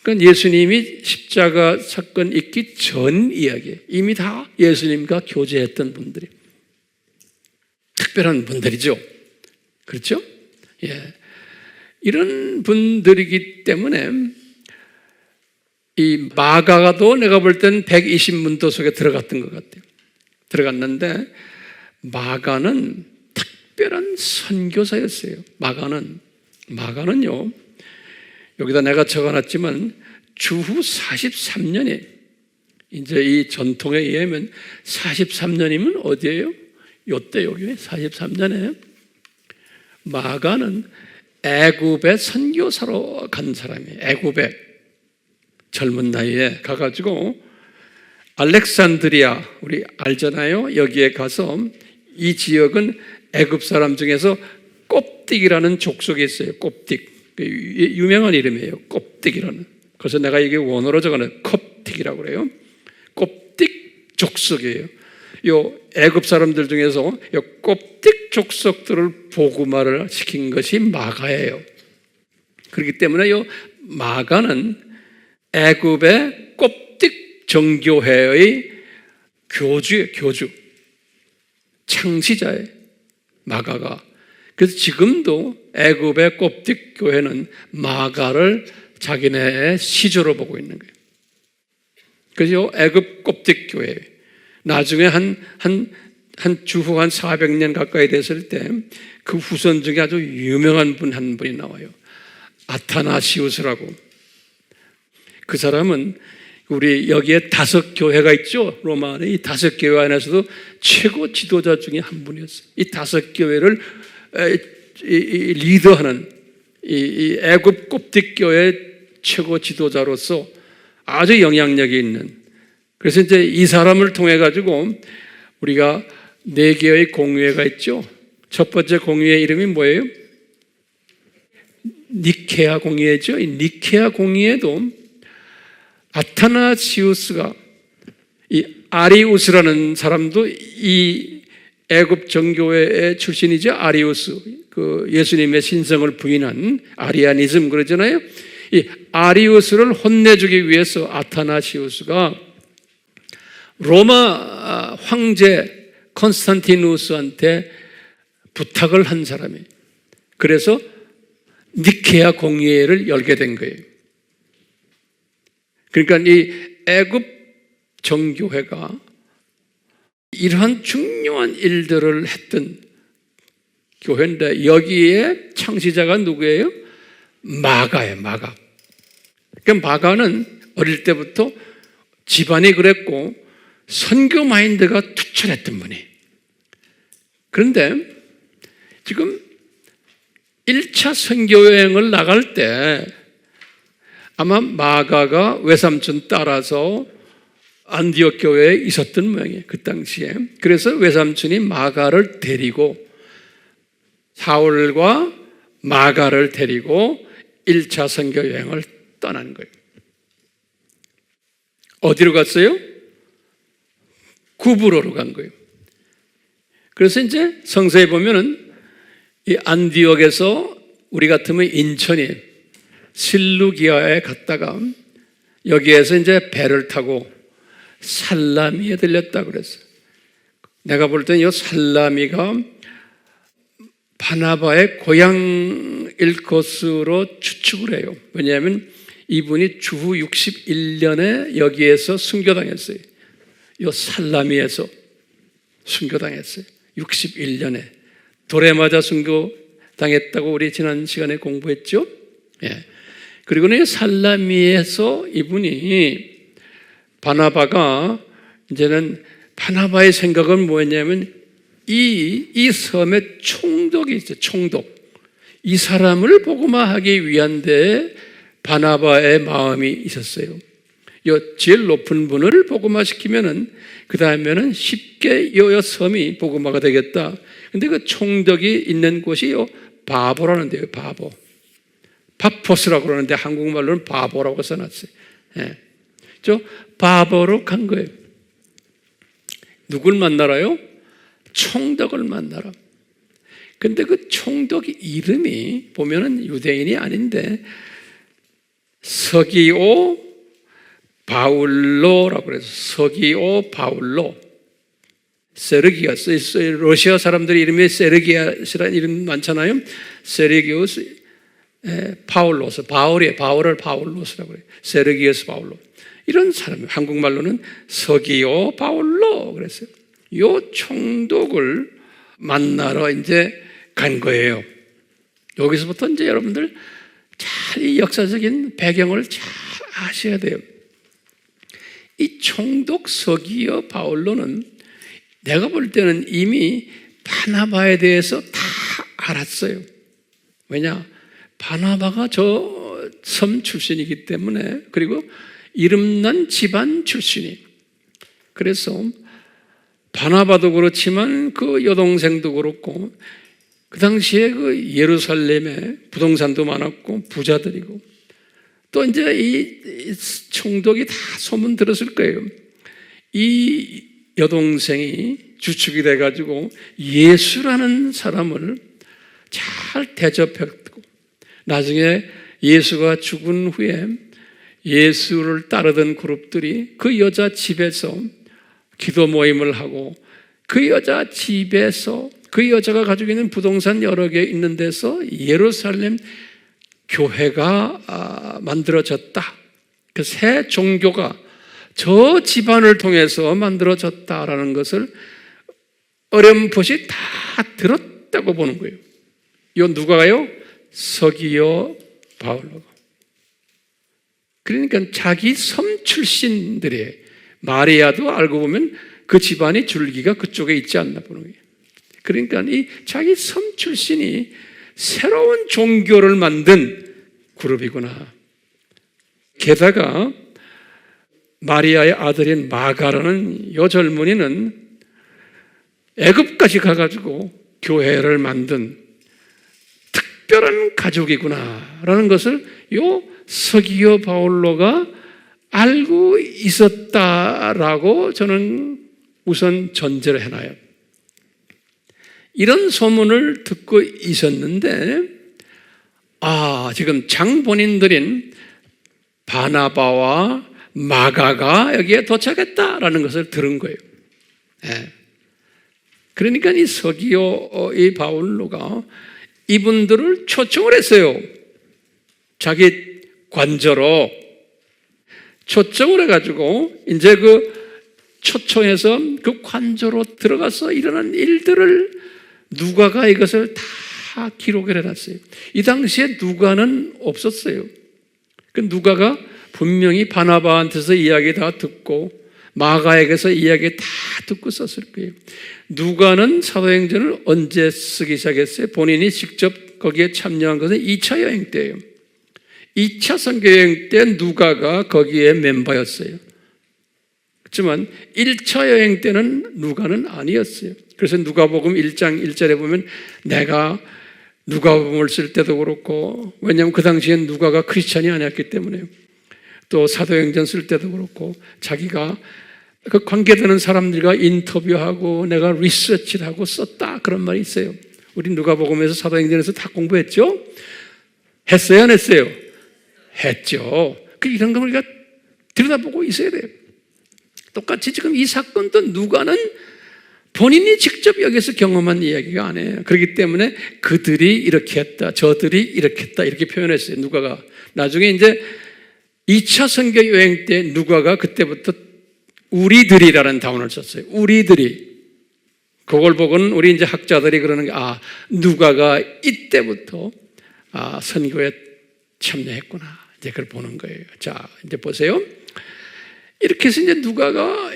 그러니까 예수님이 십자가 사건 있기 전 이야기, 이미 다 예수님과 교제했던 분들이 특별한 분들이죠. 그렇죠? 예. 이런 분들이기 때문에 이 마가도 내가 볼 땐 120문도 속에 들어갔던 것 같아요. 들어갔는데 마가는 특별한 선교사였어요. 마가는요, 여기다 내가 적어놨지만 주후 43년에, 이제 이 전통에 의하면 43년이면 어디예요? 요때 여기 43년에 마가는 애굽에 선교사로 간 사람이에요. 애굽에 젊은 나이에 가가지고 알렉산드리아, 우리 알잖아요. 여기에 가서 이 지역은 애굽 사람 중에서 꼽딕이라는 족속이 있어요. 꼽딕, 유명한 이름이에요. 꼽딕이라는. 그래서 내가 이게 원어로 적어놓은 콥틱이라고 그래요. 꼽딕 족속이에요. 요 애굽 사람들 중에서 요 꼽딕 족속들을 복음화를 시킨 것이 마가예요. 그렇기 때문에 요 마가는 애굽의 꼽딕 정교회의 교주, 창시자예요. 마가가. 그래서 지금도 애굽의 꼽딕 교회는 마가를 자기네의 시조로 보고 있는 거예요. 그래서 애굽 꼽딕 교회, 나중에 한 주후 한 400년 가까이 됐을 때 그 후손 중에 아주 유명한 분 한 분이 나와요. 아타나시우스라고. 그 사람은 우리 여기에 5교회가 있죠. 로마 안에 이 5교회 안에서도 최고 지도자 중에 한 분이었어요. 이 5교회를 리더하는 이 애굽 꼽딕 교회 최고 지도자로서 아주 영향력이 있는, 그래서 이제 이 사람을 통해 가지고 우리가 4개의 공회가 있죠. 첫 번째 공회의 이름이 뭐예요? 니케아 공회죠. 이 니케아 공회에도 아타나시우스가, 이 아리우스라는 사람도 이 애굽 정교회의 출신이죠. 아리우스, 그 예수님의 신성을 부인한 아리아니즘 그러잖아요. 이 아리우스를 혼내주기 위해서 아타나시우스가 로마 황제 콘스탄티누스한테 부탁을 한 사람이에요. 그래서 니케아 공회를 열게 된 거예요. 그러니까 이 애굽 정교회가 이러한 중요한 일들을 했던 교회인데 여기에 창시자가 누구예요? 마가예요. 마가. 그러니까 마가는 어릴 때부터 집안이 그랬고 선교 마인드가 투철했던 분이. 그런데 지금 1차 선교 여행을 나갈 때 아마 마가가 외삼촌 따라서 안디옥 교회에 있었던 모양이에요. 그 당시에. 그래서 외삼촌이 마가를 데리고, 사울과 마가를 데리고 1차 선교 여행을 떠난 거예요. 어디로 갔어요? 구브로로 간 거예요. 그래서 이제 성서에 보면은 이 안디옥에서 우리 같으면 인천이 실루기아에 갔다가 여기에서 이제 배를 타고 살라미에 들렸다 그랬어요. 내가 볼 때는 이 살라미가 바나바의 고향일 것으로 추측을 해요. 왜냐하면 이분이 주후 61년에 여기에서 순교당했어요. 이 살라미에서 순교당했어요. 61년에 돌에 맞아 순교당했다고 우리 지난 시간에 공부했죠. 예. 그리고는 살라미에서 이분이 바나바가 이제는 바나바의 생각은 뭐였냐면 이 섬에 총독이 있어요. 총독. 이 사람을 복음화하기 위한 데 바나바의 마음이 있었어요. 이 제일 높은 분을 복음화시키면은 그 다음에는 쉽게 이 섬이 복음화가 되겠다. 근데 그 총독이 있는 곳이 바보라는 데요. 바보. 파포스라고 그러는데 한국말로는 바보라고 써놨어요. 예. 저 바보로 간 거예요. 누굴 만나라요? 총독을 만나라. 근데 그 총독의 이름이 보면은 유대인이 아닌데 서기오 바울로라고 그래서 서기오 바울로. 세르기아스, 러시아 사람들 이름이 세르기아스라는 이름 많잖아요. 세르기오스 파울로스, 바울을 바울로스라고 해요. 세르기오스 바울로. 이런 사람, 한국말로는 서기오 바울로 그랬어요. 요 총독을 만나러 이제 간 거예요. 여기서부터 이제 여러분들 잘 이 역사적인 배경을 잘 아셔야 돼요. 이 총독 서기오 바울로는 내가 볼 때는 이미 바나바에 대해서 다 알았어요. 왜냐? 바나바가 저 섬 출신이기 때문에, 그리고 이름난 집안 출신이. 그래서 바나바도 그렇지만 그 여동생도 그렇고 그 당시에 그 예루살렘에 부동산도 많았고 부자들이고 또 이제 이 총독이 다 소문 들었을 거예요. 이 여동생이 주축이 돼가지고 예수라는 사람을 잘 대접했고 나중에 예수가 죽은 후에 예수를 따르던 그룹들이 그 여자 집에서 기도 모임을 하고 그 여자 집에서 그 여자가 가지고 있는 부동산 여러 개 있는 데서 예루살렘 교회가 만들어졌다. 그 새 종교가 저 집안을 통해서 만들어졌다라는 것을 어렴풋이 다 들었다고 보는 거예요. 이거 누가요? 서기오 바울로가. 그러니까 자기 섬 출신들의 마리아도 알고 보면 그 집안의 줄기가 그쪽에 있지 않나 보는 거예요. 그러니까 이 자기 섬 출신이 새로운 종교를 만든 그룹이구나. 게다가 마리아의 아들인 마가라는 요 젊은이는 애굽까지 가가지고 교회를 만든 특별한 가족이구나라는 것을 요 서기오 바울로가 알고 있었다라고 저는 우선 전제를 해놔요. 이런 소문을 듣고 있었는데 지금 장본인들인 바나바와 마가가 여기에 도착했다라는 것을 들은 거예요. 네. 그러니까 이 서기오 이 바울로가 이분들을 초청을 했어요. 자기 관저로 초청을 해가지고 이제 그 초청해서 그 관저로 들어가서 일어난 일들을 누가가 이것을 다 기록을 해놨어요. 이 당시에 누가는 없었어요. 그 누가가 분명히 바나바한테서 이야기 다 듣고 마가에게서 이야기 다 듣고 썼을 거예요. 누가는 사도행전을 언제 쓰기 시작했어요? 본인이 직접 거기에 참여한 것은 2차 여행 때예요. 2차 선교여행 때 누가가 거기에 멤버였어요. 그렇지만 1차 여행 때는 누가는 아니었어요. 그래서 누가복음 1장 1절에 보면 내가 누가복음을 쓸 때도 그렇고, 왜냐하면 그 당시엔 누가가 크리스찬이 아니었기 때문에요. 또 사도행전 쓸 때도 그렇고 자기가 그 관계되는 사람들과 인터뷰하고 내가 리서치를 하고 썼다 그런 말이 있어요. 우리 누가복음에서 사도행전에서 다 공부했죠? 했어요 안 했어요? 했죠. 이런 거 우리가 들여다보고 있어야 돼요. 똑같이 지금 이 사건도 누가는 본인이 직접 여기서 경험한 이야기가 아니에요. 그렇기 때문에 그들이 이렇게 했다, 저들이 이렇게 했다 이렇게 표현했어요. 누가가 나중에 이제 2차 선교 여행 때 누가가 그때부터 우리들이라는 단어를 썼어요. 우리들이. 그걸 보고는 우리 이제 학자들이 그러는 게 누가가 이때부터 선교에 참여했구나. 이제 그걸 보는 거예요. 자, 이제 보세요. 이렇게 해서 이제 누가가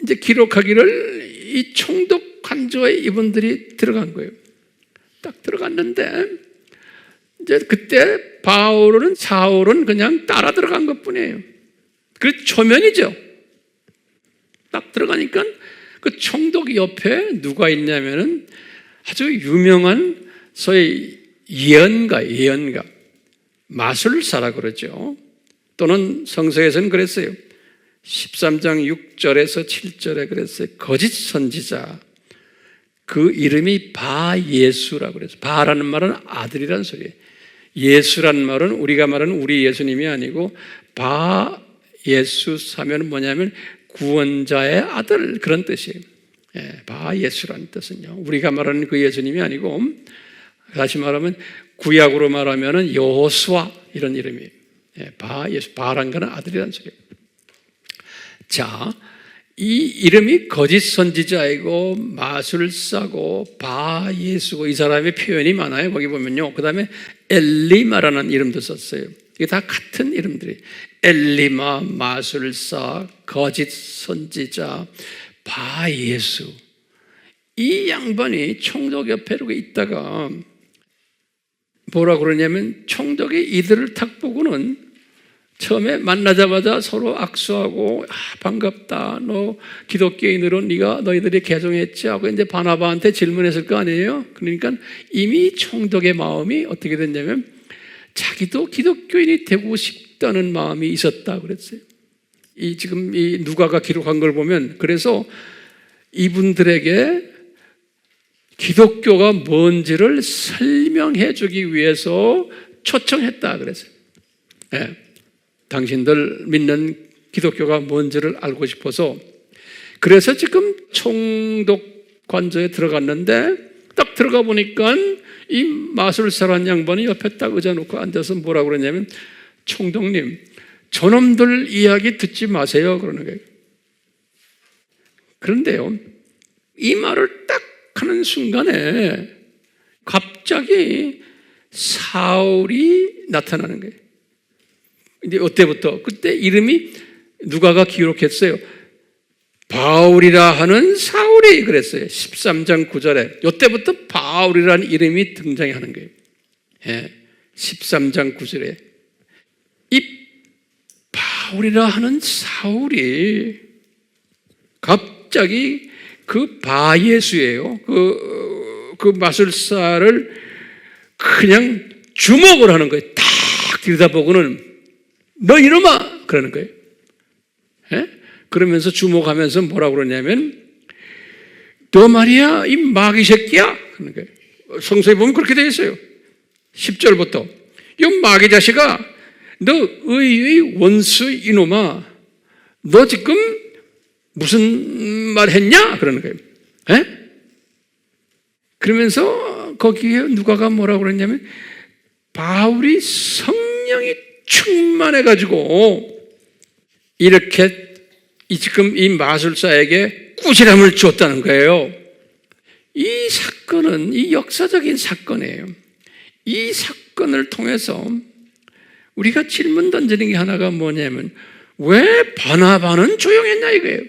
이제 기록하기를 이 총독 관저에 이분들이 들어간 거예요. 딱 들어갔는데 이제 그때 사울은 그냥 따라 들어간 것 뿐이에요. 그래서 초면이죠. 딱 들어가니까 그 총독 옆에 누가 있냐면은 아주 유명한 소위 예언가, 마술사라고 그러죠. 또는 성서에서는 그랬어요. 13장 6절에서 7절에 그랬어요. 거짓 선지자. 그 이름이 바예수라고 그랬어요. 바라는 말은 아들이라는 소리예요. 예수라는 말은 우리가 말하는 우리 예수님이 아니고 바예수 하면 뭐냐면 구원자의 아들 그런 뜻이에요. 바예수라는 뜻은요. 우리가 말하는 그 예수님이 아니고 다시 말하면 구약으로 말하면 여호수아 이런 이름이에요. 바예수, 바란 거는 아들이라는 소리예요. 자, 이 이름이 거짓 선지자이고 마술사고 바예수고 이 사람의 표현이 많아요. 거기 보면요. 그 다음에 엘리마라는 이름도 썼어요. 이게 다 같은 이름들이 엘리마, 마술사, 거짓 선지자, 바예수. 이 양반이 총독 옆에 이렇게 있다가 뭐라 그러냐면 총독이 이들을 딱 보고는 처음에 만나자마자 서로 악수하고 반갑다. 너 기독교인으로 너희들이 개종했지 하고 이제 바나바한테 질문했을 거 아니에요. 그러니까 이미 총독의 마음이 어떻게 됐냐면 자기도 기독교인이 되고 싶다는 마음이 있었다 그랬어요. 지금 이 누가가 기록한 걸 보면 그래서 이분들에게 기독교가 뭔지를 설명해 주기 위해서 초청했다 그랬어요. 당신들 믿는 기독교가 뭔지를 알고 싶어서 그래서 지금 총독 관저에 들어갔는데 딱 들어가 보니까 이 마술사란 양반이 옆에 딱 의자놓고 앉아서 뭐라고 그러냐면 총독님 저놈들 이야기 듣지 마세요 그러는 거예요. 그런데요 이 말을 딱 하는 순간에 갑자기 사울이 나타나는 거예요. 이제 어때부터? 그때 이름이 누가가 기록했어요. 바울이라 하는 사울이 그랬어요. 13장 9절에. 이때부터 바울이라는 이름이 등장하는 거예요. 13장 9절에. 이 바울이라 하는 사울이 갑자기 그 바예수예요. 그 마술사를 그냥 주목을 하는 거예요. 딱 들여다보고는 너 이놈아! 그러는 거예요. 그러면서 주목하면서 뭐라고 그러냐면 너 말이야 이 마귀 새끼야! 그러는 거예요. 성서에 보면 그렇게 되어 있어요. 10절부터 이 마귀 자식아 너 의의 원수 이놈아 너 지금 무슨 말 했냐? 그러는 거예요. 그러면서 거기에 누가가 뭐라고 그랬냐면 바울이 성령이 충만해가지고 이렇게 지금 이 마술사에게 꾸지람을 줬다는 거예요. 이 사건은 이 역사적인 사건이에요. 이 사건을 통해서 우리가 질문 던지는 게 하나가 뭐냐면 왜 바나바는 조용했냐 이거예요.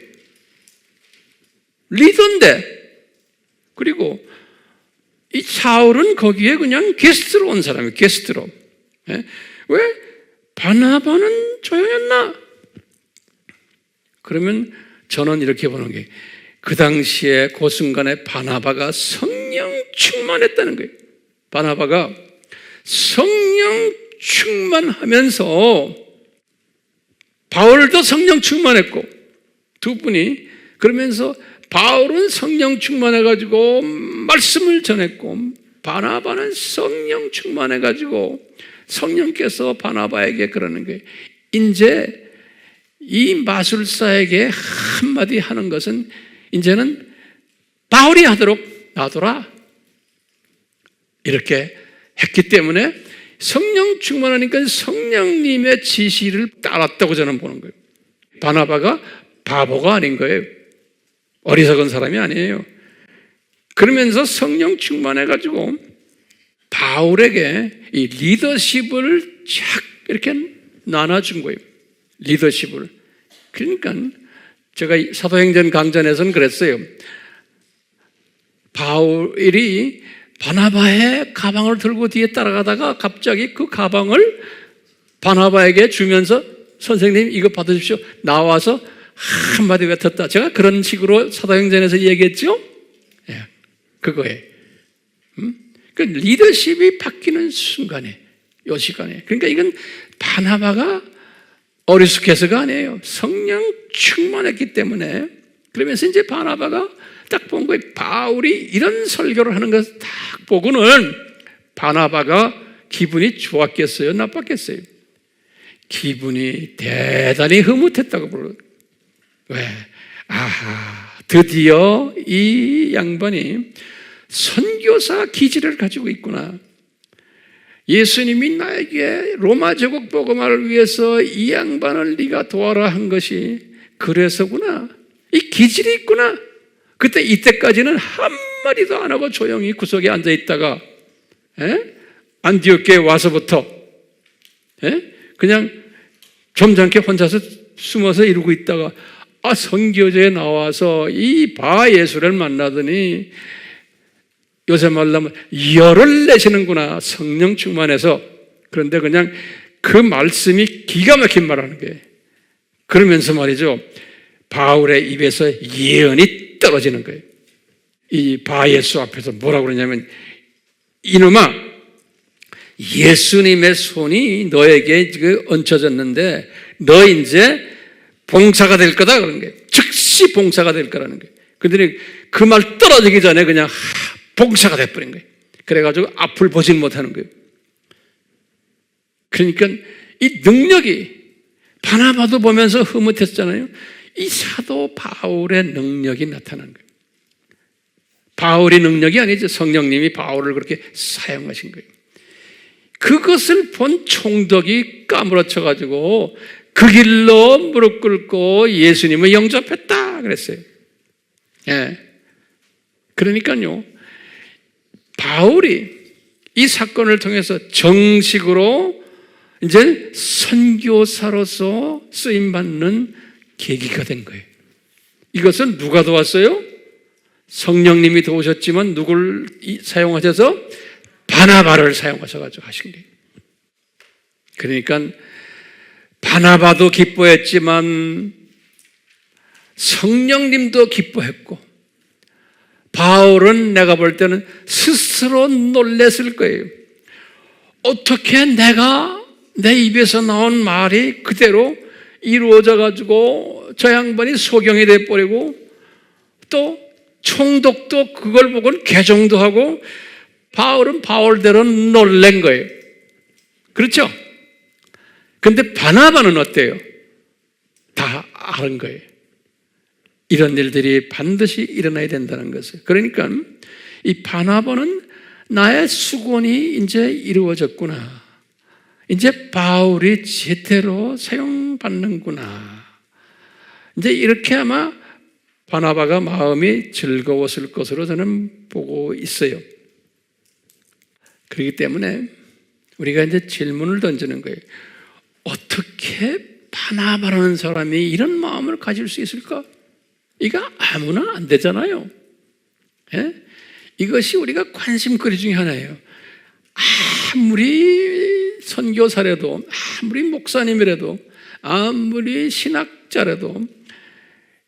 리더인데 그리고 이 사울은 거기에 그냥 게스트로 온 사람이에요. 게스트로. 왜 바나바는 조용했나? 그러면 저는 이렇게 보는 게 그 당시에 그 순간에 바나바가 성령 충만했다는 거예요. 바나바가 성령 충만하면서 바울도 성령 충만했고 두 분이 그러면서 바울은 성령 충만해가지고 말씀을 전했고 바나바는 성령 충만해가지고 성령께서 바나바에게 그러는 거예요. 이제 이 마술사에게 한마디 하는 것은 이제는 바울이 하도록 놔둬라, 이렇게 했기 때문에 성령 충만하니까 성령님의 지시를 따랐다고 저는 보는 거예요. 바나바가 바보가 아닌 거예요. 어리석은 사람이 아니에요. 그러면서 성령 충만해가지고 바울에게 이 리더십을 쫙 이렇게 나눠준 거예요. 리더십을. 그러니까 제가 사도행전 강전에서는 그랬어요. 바울이 바나바의 가방을 들고 뒤에 따라가다가 갑자기 그 가방을 바나바에게 주면서 선생님 이거 받으십시오. 나와서 한마디 뱉었다. 제가 그런 식으로 사도행전에서 얘기했죠. 예, 그거예요. 그 리더십이 바뀌는 순간에, 이 시간에. 그러니까 이건 바나바가 어리숙해서가 아니에요. 성령 충만했기 때문에. 그러면서 이제 바나바가 딱 본 거예요. 바울이 이런 설교를 하는 것을 딱 보고는 바나바가 기분이 좋았겠어요? 나빴겠어요? 기분이 대단히 흐뭇했다고 부르는 거예요. 왜? 아하, 드디어 이 양반이 선교사 기질을 가지고 있구나. 예수님이 나에게 로마 제국 복음화를 위해서 이 양반을 네가 도와라 한 것이 그래서구나. 이 기질이 있구나. 그때 이때까지는 한마디도 안 하고 조용히 구석에 앉아 있다가 안디옥에 와서부터 그냥 점잖게 혼자서 숨어서 이러고 있다가 선교제에 나와서 이 바 예수를 만나더니 요새 말로 하면 열을 내시는구나. 성령 충만해서. 그런데 그냥 그 말씀이 기가 막힌 말하는 거예요. 그러면서 말이죠, 바울의 입에서 예언이 떨어지는 거예요. 이 바 예수 앞에서 뭐라고 그러냐면, 이놈아, 예수님의 손이 너에게 얹혀졌는데 너 이제 봉사가 될 거다 그런 거예요. 즉시 봉사가 될 거라는 거예요. 그들이 그 말 떨어지기 전에 그냥 봉사가 돼버린 거예요. 그래가지고 앞을 보질 못하는 거예요. 그러니까 이 능력이, 바나바도 보면서 흐뭇했잖아요. 이 사도 바울의 능력이 나타난 거예요. 바울의 능력이 아니죠. 성령님이 바울을 그렇게 사용하신 거예요. 그것을 본 총독이 까무러쳐가지고 그 길로 무릎 꿇고 예수님을 영접했다 그랬어요. 예. 그러니까요, 바울이 이 사건을 통해서 정식으로 이제 선교사로서 쓰임받는 계기가 된 거예요. 이것은 누가 도왔어요? 성령님이 도우셨지만 누굴 사용하셔서? 바나바를 사용하셔가지고 하신 거예요. 그러니까 바나바도 기뻐했지만 성령님도 기뻐했고, 바울은 내가 볼 때는 스스로 놀랬을 거예요. 어떻게 내가 내 입에서 나온 말이 그대로 이루어져 가지고 저 양반이 소경이 돼버리고, 또 총독도 그걸 보고는 개종도 하고, 바울은 바울대로 놀란 거예요. 그렇죠? 근데 바나바는 어때요? 다 아는 거예요. 이런 일들이 반드시 일어나야 된다는 것을. 그러니까 이 바나바는 나의 수건이 이제 이루어졌구나. 이제 바울이 제대로 사용받는구나. 이제 이렇게 아마 바나바가 마음이 즐거웠을 것으로 저는 보고 있어요. 그렇기 때문에 우리가 이제 질문을 던지는 거예요. 어떻게 바나바라는 사람이 이런 마음을 가질 수 있을까? 이거 아무나 안 되잖아요. 예? 이것이 우리가 관심거리 중에 하나예요. 아무리 선교사라도, 아무리 목사님이라도, 아무리 신학자라도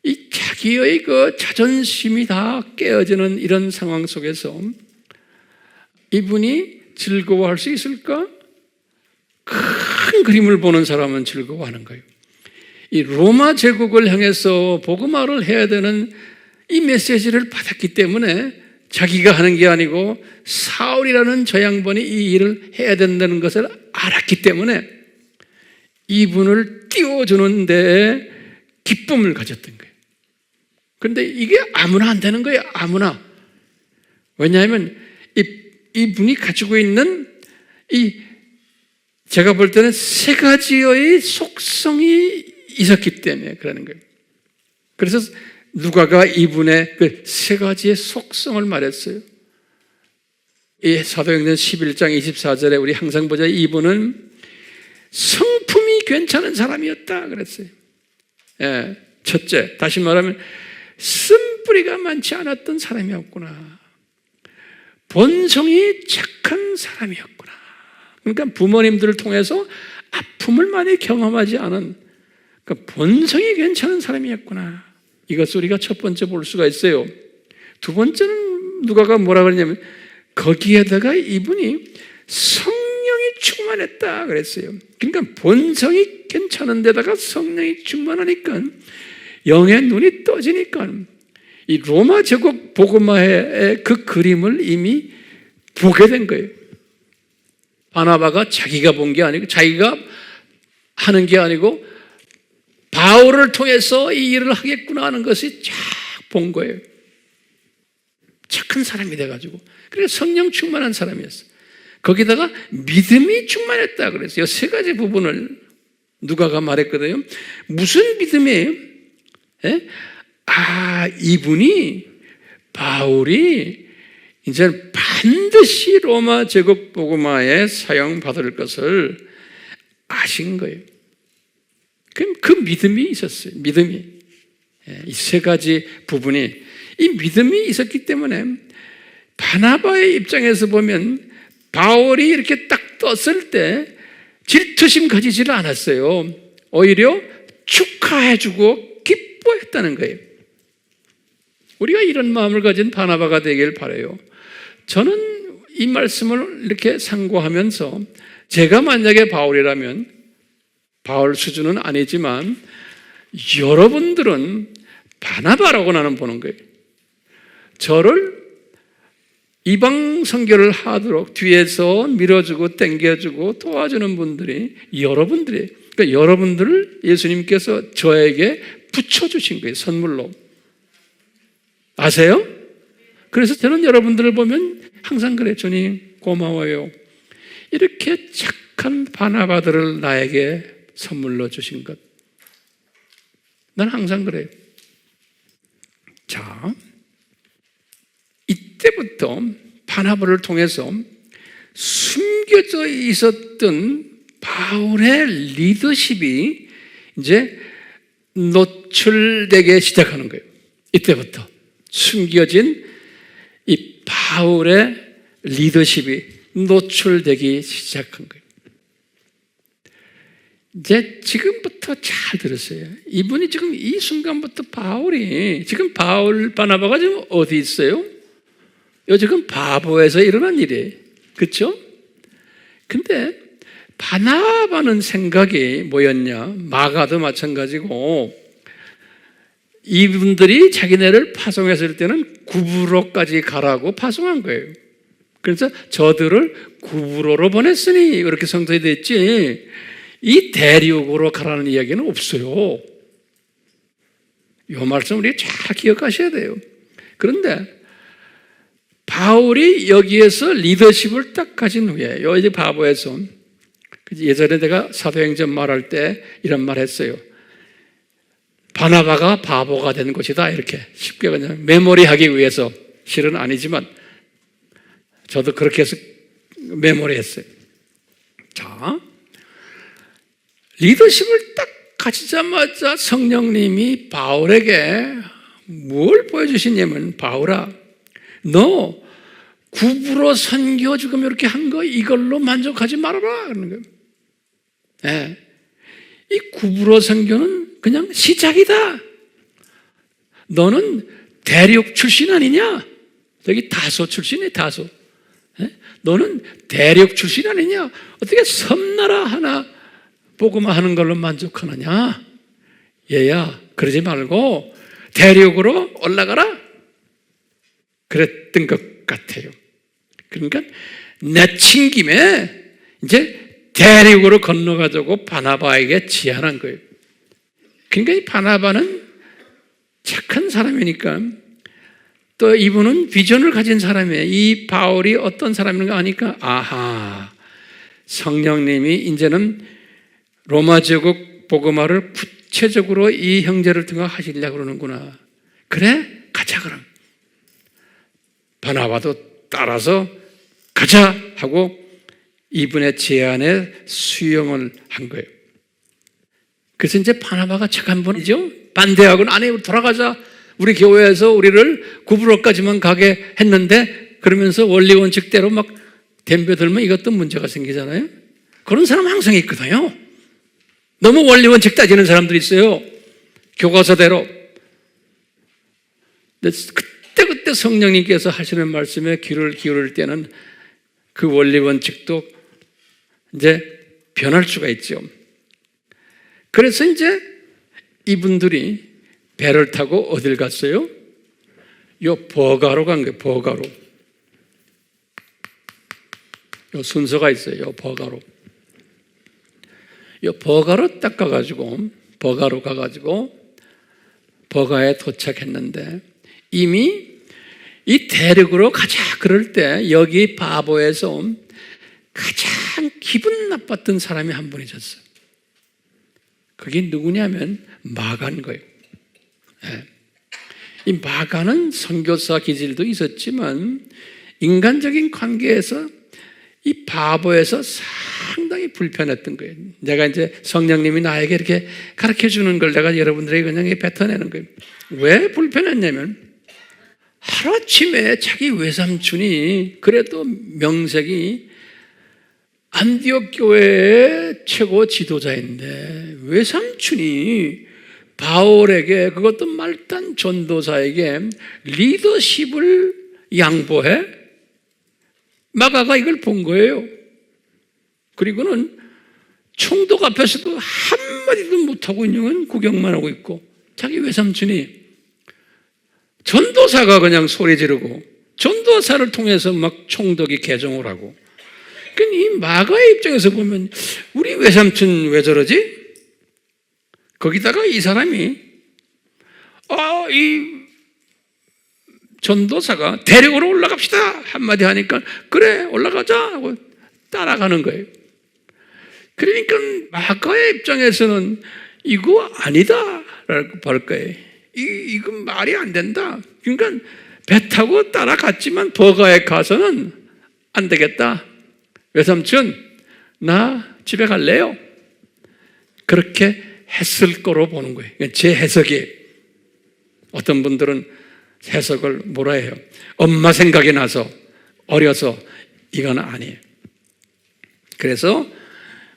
이 자기의 그 자존심이 다 깨어지는 이런 상황 속에서 이분이 즐거워할 수 있을까? 큰 그림을 보는 사람은 즐거워하는 거예요. 이 로마 제국을 향해서 복음화를 해야 되는 이 메시지를 받았기 때문에 자기가 하는 게 아니고 사울이라는 저 양반이 이 일을 해야 된다는 것을 알았기 때문에 이분을 띄워주는 데에 기쁨을 가졌던 거예요. 그런데 이게 아무나 안 되는 거예요. 아무나. 왜냐하면 이분이 가지고 있는 제가 볼 때는 세 가지의 속성이 있었기 때문에 그러는 거예요. 그래서 누가가 이분의 그 세 가지의 속성을 말했어요. 이 사도행전 11장 24절에 우리 항상 보자. 이분은 성품이 괜찮은 사람이었다 그랬어요. 예, 첫째, 다시 말하면 쓴뿌리가 많지 않았던 사람이었구나. 본성이 착한 사람이었구나. 그러니까 부모님들을 통해서 아픔을 많이 경험하지 않은, 그러니까 본성이 괜찮은 사람이었구나. 이것을 우리가 첫 번째 볼 수가 있어요. 두 번째는 누가가 뭐라 그러냐면 거기에다가 이분이 성령이 충만했다 그랬어요. 그러니까 본성이 괜찮은 데다가 성령이 충만하니까 영의 눈이 떠지니까 이 로마 제국 복음화의 그 그림을 이미 보게 된 거예요. 바나바가 자기가 본 게 아니고, 자기가 하는 게 아니고 바울을 통해서 이 일을 하겠구나 하는 것이 쫙 본 거예요. 착한 사람이 돼가지고. 그래서 성령 충만한 사람이었어요. 거기다가 믿음이 충만했다 그랬어요. 세 가지 부분을 누가가 말했거든요. 무슨 믿음이에요? 예? 이분이, 바울이 이제 반드시 로마 제국 복음화에 사용받을 것을 아신 거예요. 그 믿음이 있었어요. 믿음이. 이 세 가지 부분이, 이 믿음이 있었기 때문에 바나바의 입장에서 보면 바울이 이렇게 딱 떴을 때 질투심 가지지를 않았어요. 오히려 축하해주고 기뻐했다는 거예요. 우리가 이런 마음을 가진 바나바가 되길 바라요. 저는 이 말씀을 이렇게 상고하면서 제가 만약에 바울이라면, 바울 수준은 아니지만 여러분들은 바나바라고 나는 보는 거예요. 저를 이방 선교를 하도록 뒤에서 밀어주고 당겨주고 도와주는 분들이 여러분들이에요. 그러니까 여러분들을 예수님께서 저에게 붙여주신 거예요. 선물로. 아세요? 그래서 저는 여러분들을 보면 항상 그래요. 주님 고마워요. 이렇게 착한 바나바들을 나에게 선물로 주신 것. 난 항상 그래요. 자, 이때부터 바나바를 통해서 숨겨져 있었던 바울의 리더십이 이제 노출되기 시작하는 거예요. 이때부터 숨겨진 이 바울의 리더십이 노출되기 시작한 거예요. 이제 지금부터 잘 들으세요. 이분이 지금 이 순간부터 바울이, 지금 바울 바나바가 지금 어디 있어요? 요 지금 바보에서 일어난 일이에요. 그렇죠? 근데 바나바는 생각이 뭐였냐? 마가도 마찬가지고, 이분들이 자기네를 파송했을 때는 구브로까지 가라고 파송한 거예요. 그래서 저들을 구브로로 보냈으니 이렇게 성도에 됐지, 이 대륙으로 가라는 이야기는 없어요. 이 말씀 우리 잘 기억하셔야 돼요. 그런데 바울이 여기에서 리더십을 딱 가진 후에, 여기 바보에서, 예전에 내가 사도행전 말할 때 이런 말 했어요. 바나바가 바보가 된 것이다. 이렇게 쉽게 그냥 메모리하기 위해서, 실은 아니지만 저도 그렇게 해서 메모리했어요. 자, 리더십을 딱 가지자마자 성령님이 바울에게 뭘 보여주시냐면, 바울아, 너 구부로 선교 지금 이렇게 한 거 이걸로 만족하지 말아라 그러는 거예요. 네. 이 구부로 선교는 그냥 시작이다. 너는 대륙 출신 아니냐? 여기 다소 출신이야, 다소. 네? 너는 대륙 출신 아니냐? 어떻게 섬나라 하나 복음화 하는 걸로 만족하느냐? 얘야, 그러지 말고 대륙으로 올라가라. 그랬던 것 같아요. 그러니까 내친 김에 이제 대륙으로 건너가지고 바나바에게 지안한 거예요. 그러니까 이 바나바는 착한 사람이니까, 또 이분은 비전을 가진 사람이에요. 이 바울이 어떤 사람인가 하니까, 아하, 성령님이 이제는 로마 제국 복음화를 구체적으로 이 형제를 통해 하시려고 그러는구나. 그래? 가자 그럼. 바나바도 따라서 가자 하고 이분의 제안에 수용을 한 거예요. 그래서 이제 바나바가 착한 분이죠. 반대하고는 아니 돌아가자. 우리 교회에서 우리를 구부로까지만 가게 했는데, 그러면서 원리 원칙대로 막 덤벼들면 이것도 문제가 생기잖아요. 그런 사람 항상 있거든요. 너무 원리 원칙 따지는 사람들이 있어요. 교과서대로. 그때 성령님께서 하시는 말씀에 귀를 기울일 때는 그 원리 원칙도 이제 변할 수가 있죠. 그래서 이제 이분들이 배를 타고 어딜 갔어요? 요 버가로 간 거예요. 버가로. 요 순서가 있어요. 요 버가로. 요 버가로 딱 가가지고, 버가로 가가지고 버가에 도착했는데, 이미 이 대륙으로 가자 그럴 때 여기 바보에서 가장 기분 나빴던 사람이 한 분이 있었어요. 그게 누구냐면 마가인 거예요. 네. 이 마가는 선교사 기질도 있었지만 인간적인 관계에서 이 바보에서 상당히 불편했던 거예요. 내가 이제 성령님이 나에게 이렇게 가르쳐 주는 걸 내가 여러분들에게 그냥 뱉어내는 거예요. 왜 불편했냐면 하루아침에 자기 외삼촌이 그래도 명색이 안디옥 교회의 최고 지도자인데 외삼촌이 바울에게, 그것도 말단 전도사에게 리더십을 양보해? 마가가 이걸 본 거예요. 그리고는 총독 앞에서도 한마디도 못하고 있는 구경만 하고 있고, 자기 외삼촌이 전도사가 그냥 소리 지르고 전도사를 통해서 막 총독이 개종을 하고. 그러니까 이 마가의 입장에서 보면 우리 외삼촌 왜 저러지? 거기다가 이 사람이 이 전도사가 대륙으로 올라갑시다 한마디 하니까 그래 올라가자 하고 따라가는 거예요. 그러니까 마가의 입장에서는 이거 아니다 라고 볼 거예요. 이건 말이 안 된다. 그러니까 배 타고 따라갔지만 버가에 가서는 안 되겠다. 외삼촌 나 집에 갈래요. 그렇게 했을 거로 보는 거예요. 제 해석이에요. 어떤 분들은 해석을 뭐라 해요? 엄마 생각이 나서 어려서 이건 아니에요. 그래서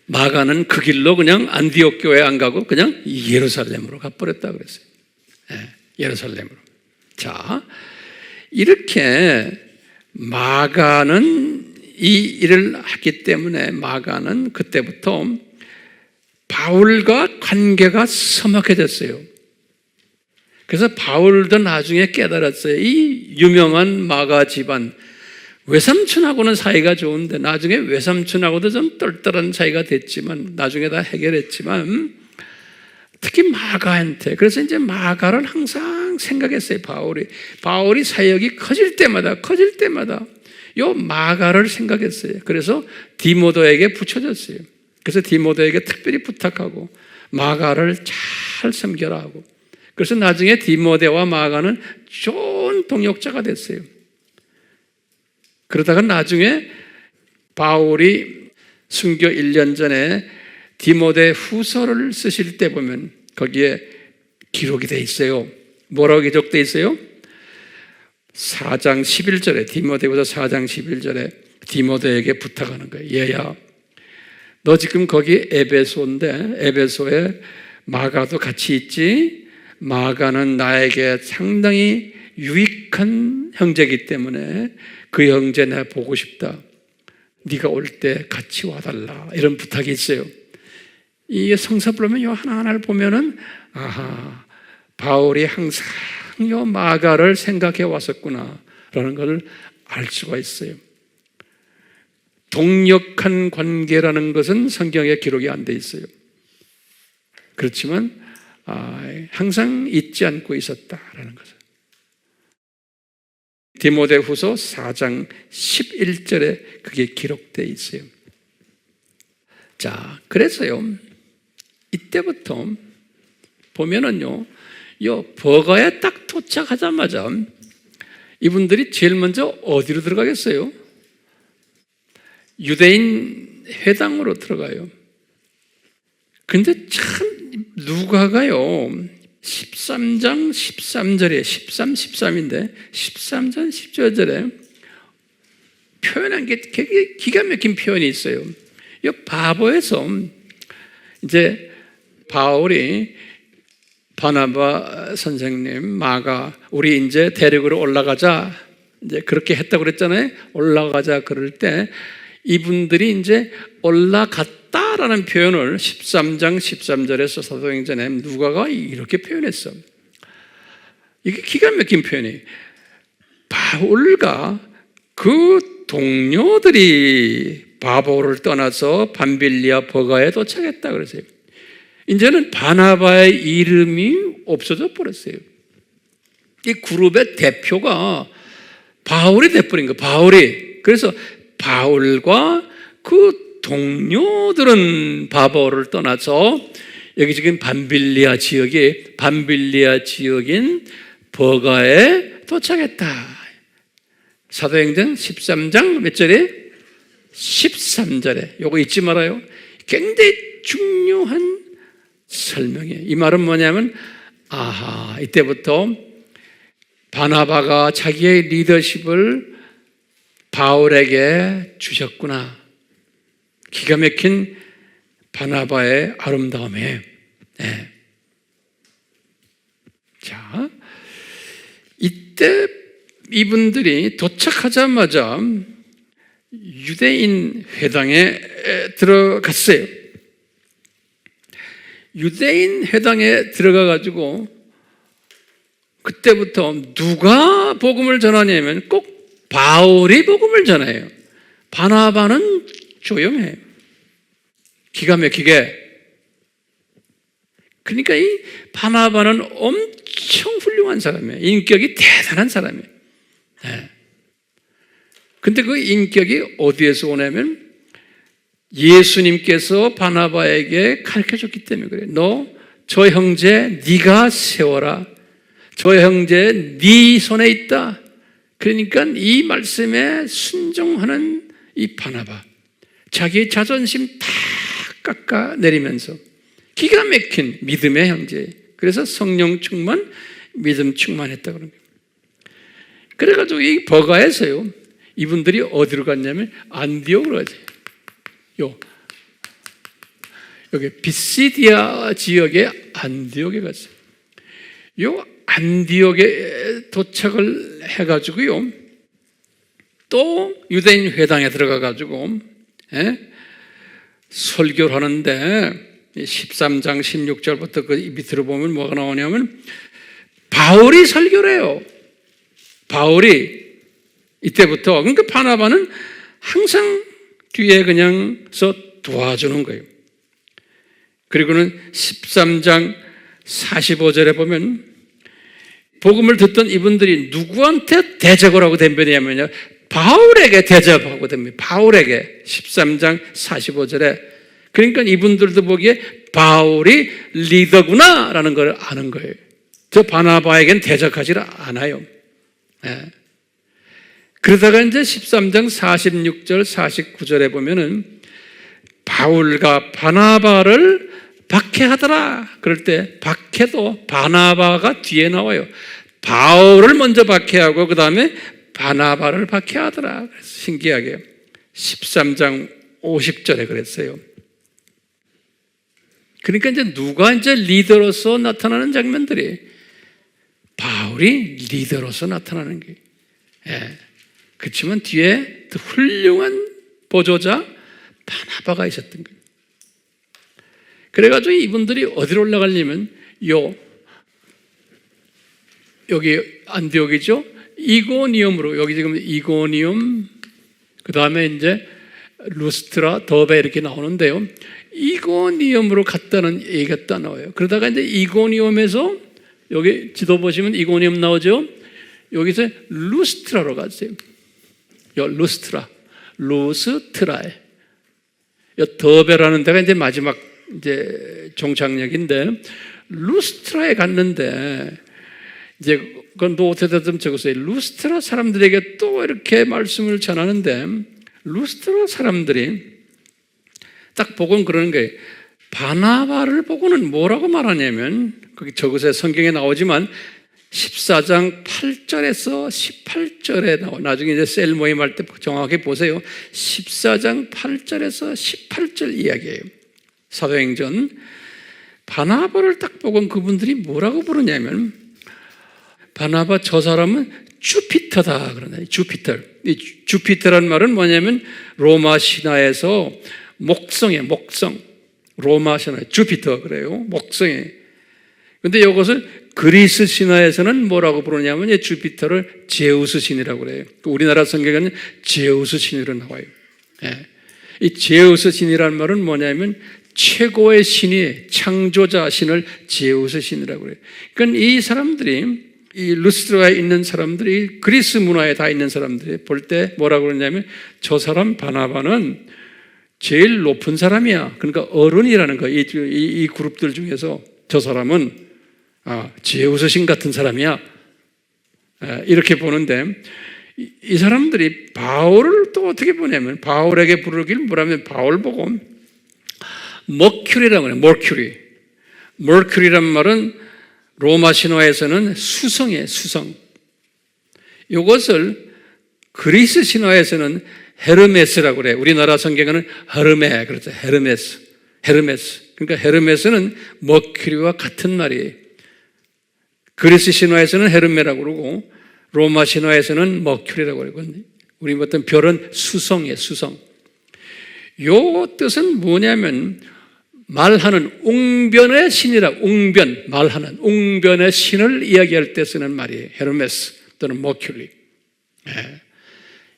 마가는 그 길로 그냥 안디옥 교회 안 가고 그냥 예루살렘으로 가버렸다 그랬어요. 예루살렘으로. 자, 이렇게 마가는 이 일을 하기 때문에 마가는 그때부터 바울과 관계가 서먹해졌어요. 그래서 바울도 나중에 깨달았어요. 이 유명한 마가 집안, 외삼촌하고는 사이가 좋은데 나중에 외삼촌하고도 좀 떨떨한 사이가 됐지만 나중에 다 해결했지만 특히 마가한테, 그래서 이제 마가를 항상 생각했어요. 바울이 사역이 커질 때마다 요 마가를 생각했어요. 그래서 디모데에게 붙여줬어요. 그래서 디모데에게 특별히 부탁하고 마가를 잘 섬겨라 하고, 그래서 나중에 디모데와 마가는 좋은 동역자가 됐어요. 그러다가 나중에 바울이 순교 1년 전에 디모데 후서를 쓰실 때 보면 거기에 기록이 돼 있어요. 뭐라고 기록돼 있어요? 4장 11절에 디모데후서 4장 11절에 디모데에게 부탁하는 거예요. 얘야, 너 지금 거기 에베소인데 에베소에 마가도 같이 있지? 마가는 나에게 상당히 유익한 형제이기 때문에 그 형제 내가 보고 싶다. 네가 올 때 같이 와달라. 이런 부탁이 있어요. 이 성서를 보면 요 하나하나를 보면은 아하, 바울이 항상 요 마가를 생각해 왔었구나 라는 걸 알 수가 있어요. 동력한 관계라는 것은 성경에 기록이 안 돼 있어요. 그렇지만 항상 잊지 않고 있었다라는 것을. 디모데후서 4장 11절에 그게 기록되어 있어요. 자, 그래서요, 이때부터 보면은요, 요 버가에 딱 도착하자마자 이분들이 제일 먼저 어디로 들어가겠어요? 유대인 회당으로 들어가요. 근데 참 누가가요 13장 13절에 13, 13인데 13장 14절에 표현한 게 되게 기가 막힌 표현이 있어요. 이 바보에서 이제 바울이 바나바 선생님, 마가 우리 이제 대륙으로 올라가자 이제 그렇게 했다고 그랬잖아요. 올라가자 그럴 때 이분들이 이제 올라갔다라는 표현을 13장 13절에서 사도행전에 누가가 이렇게 표현했어. 이게 기가 막힌 표현이 바울과 그 동료들이 바보를 떠나서 밤빌리아 버가에 도착했다 그랬어요. 이제는 바나바의 이름이 없어져 버렸어요. 이 그룹의 대표가 바울이 돼버린 거예요. 바울이. 그래서 바울과 그 동료들은 바보를 떠나서 여기 지금 밤빌리아 지역인 버가에 도착했다. 사도행전 13장 몇 절에? 13절에. 요거 잊지 말아요. 굉장히 중요한 설명이에요. 이 말은 뭐냐면 이때부터 바나바가 자기의 리더십을 바울에게 주셨구나. 기가 막힌 바나바의 아름다움에. 네. 자, 이때 이분들이 도착하자마자 유대인 회당에 들어갔어요. 유대인 회당에 들어가가지고 그때부터 누가 복음을 전하냐면 꼭 바울이 복음을 전해요. 바나바는 조용해요. 기가 막히게. 그러니까 이 바나바는 엄청 훌륭한 사람이에요. 인격이 대단한 사람이에요. 네. 근데 그 인격이 어디에서 오냐면 예수님께서 바나바에게 가르쳐줬기 때문에 그래요. 너 저 형제 네가 세워라. 저 형제 네 손에 있다. 그러니까 이 말씀에 순종하는 이 바나바, 자기의 자존심 다 깎아내리면서 기가 막힌 믿음의 형제. 그래서 성령 충만, 믿음 충만했다 그런 거예요. 그래가지고 이 버가에서요, 이분들이 어디로 갔냐면 안디옥으로 가지. 여기 비시디아 지역의 안디옥에 갔어요. 요 안디옥에 도착을 해가지고요, 또 유대인 회당에 들어가가지고 설교를 하는데 13장 16절부터 그 밑으로 보면 뭐가 나오냐면 바울이 설교를 해요. 바울이 이때부터. 그러니까 바나바는 항상 뒤에 그냥 서 도와주는 거예요. 그리고는 13장 45절에 보면 복음을 듣던 이분들이 누구한테 대적을 하고 덤벼냐면요, 바울에게 대적하고 덤벼요. 바울에게. 13장 45절에. 그러니까 이분들도 보기에 바울이 리더구나 라는 걸 아는 거예요. 저 바나바에겐 대적하지 않아요. 네. 그러다가 이제 13장 46절 49절에 보면은 바울과 바나바를 박해하더라. 그럴 때 박해도 바나바가 뒤에 나와요. 바울을 먼저 박해하고 그 다음에 바나바를 박해하더라. 신기하게 13장 50절에 그랬어요. 그러니까 이제 누가 이제 리더로서 나타나는 장면들이 바울이 리더로서 나타나는 게. 예. 그렇지만 뒤에 더 훌륭한 보조자 바나바가 있었던 거예요. 그래가지고 이분들이 어디로 올라가려면 여기 안디옥이죠. 이고니움으로, 여기 지금 이고니움, 그 다음에 이제 루스트라, 더베 이렇게 나오는데요. 이고니움으로 갔다는 얘기가 딱 나와요. 그러다가 이제 이고니움에서 여기 지도 보시면 이고니움 나오죠. 여기서 루스트라로 갔어요. 루스트라에. 더베라는 데가 이제 마지막 이제 종착역인데 루스트라에 갔는데 이제 그건 노트에다 좀 적었어요. 루스트라 사람들에게 또 이렇게 말씀을 전하는데 루스트라 사람들이 딱 보고는 그러는 거예요. 바나바를 보고는 뭐라고 말하냐면 거기 적어서 성경에 나오지만 14장 8절에서 18절에 나와. 나중에 이제 셀 모임할 때 정확히 보세요. 14장 8절에서 18절 이야기예요. 사도행전. 바나바를 딱 보고 그분들이 뭐라고 부르냐면 바나바 저 사람은 주피터다 그러나요. 주피터. 이 주피터란 말은 뭐냐면 로마 신화에서 목성이에요. 목성. 로마 신화 주피터 그래요. 목성이에요. 근데 이것을 그리스 신화에서는 뭐라고 부르냐면 주피터를 제우스 신이라고 그래요. 우리나라 성경에는 제우스 신으로 나와요. 이 제우스 신이라는 말은 뭐냐면 최고의 신이 창조자 신을 제우스 신이라고 그래요. 그러니까 이 사람들이 이 루스트라에 있는 사람들이 그리스 문화에 다 있는 사람들이 볼 때 뭐라고 그러냐면 저 사람 바나바는 제일 높은 사람이야. 그러니까 어른이라는 거. 이 그룹들 중에서 저 사람은 제우스 신 같은 사람이야. 이렇게 보는데 이 사람들이 바울을 또 어떻게 보냐면 바울에게 부르길 뭐라면 바울 보고 머큐리라고 해요. 머큐리란 말은 로마 신화에서는 수성이에요. 수성. 이것을 그리스 신화에서는 헤르메스라고 그래요. 우리나라 성경에는 헤르메 그렇죠. 헤르메스. 그러니까 헤르메스는 머큐리와 같은 말이에요. 그리스 신화에서는 헤르메라고 그러고 로마 신화에서는 머큐리라고 그러고 우리 어떤 별은 수성이에요. 수성. 요 뜻은 뭐냐면 말하는 웅변의 신이라 말하는 웅변의 신을 이야기할 때 쓰는 말이에요. 헤르메스 또는 머큐리.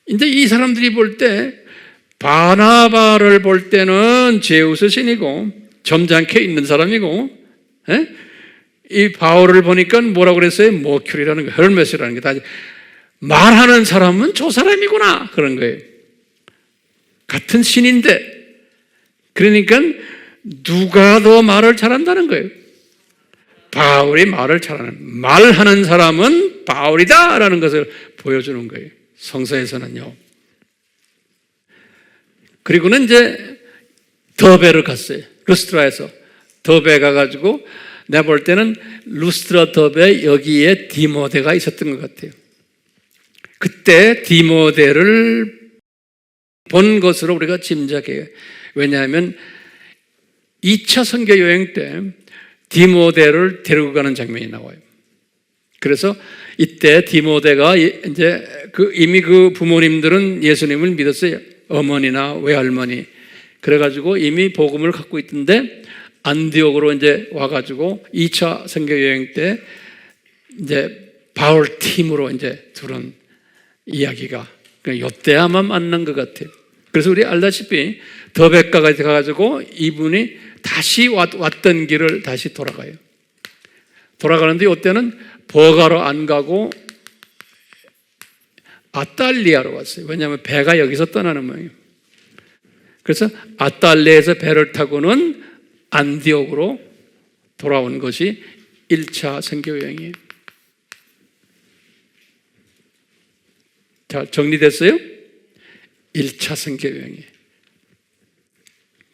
근데 이 사람들이 볼 때 바나바를 볼 때는 제우스 신이고 점잖게 있는 사람이고 이 바울을 보니까 뭐라고 그랬어요? 머큐리라는 거, 헤르메스라는 게 다 말하는 사람은 저 사람이구나 그런 거예요. 같은 신인데 그러니까 누가 더 말을 잘한다는 거예요? 바울이 말을 말하는 사람은 바울이다라는 것을 보여주는 거예요. 성서에서는요. 그리고는 이제 더베를 갔어요. 루스트라에서 더베 가가지고 내가 볼 때는 루스트라 더베 여기에 디모데가 있었던 것 같아요. 그때 디모데를 본 것으로 우리가 짐작해요. 왜냐하면 2차 선교 여행 때 디모데를 데리고 가는 장면이 나와요. 그래서 이때 디모데가 이제 이미 그 부모님들은 예수님을 믿었어요. 어머니나 외할머니. 그래가지고 이미 복음을 갖고 있던데 안디옥으로 이제 와가지고 2차 선교 여행 때 이제 바울 팀으로 이제 들은 이야기가 요때야만 만난 것 같아요. 그래서 우리 알다시피 더베까지 가가지고 이분이 다시 왔던 길을 다시 돌아가요. 돌아가는데 이때는 버가로 안 가고 아탈리아로 왔어요. 왜냐하면 배가 여기서 떠나는 모양이에요. 그래서 아탈리아에서 배를 타고는 안디옥으로 돌아온 것이 1차 선교 여행이에요. 자, 정리됐어요? 1차 선교 여행이에요.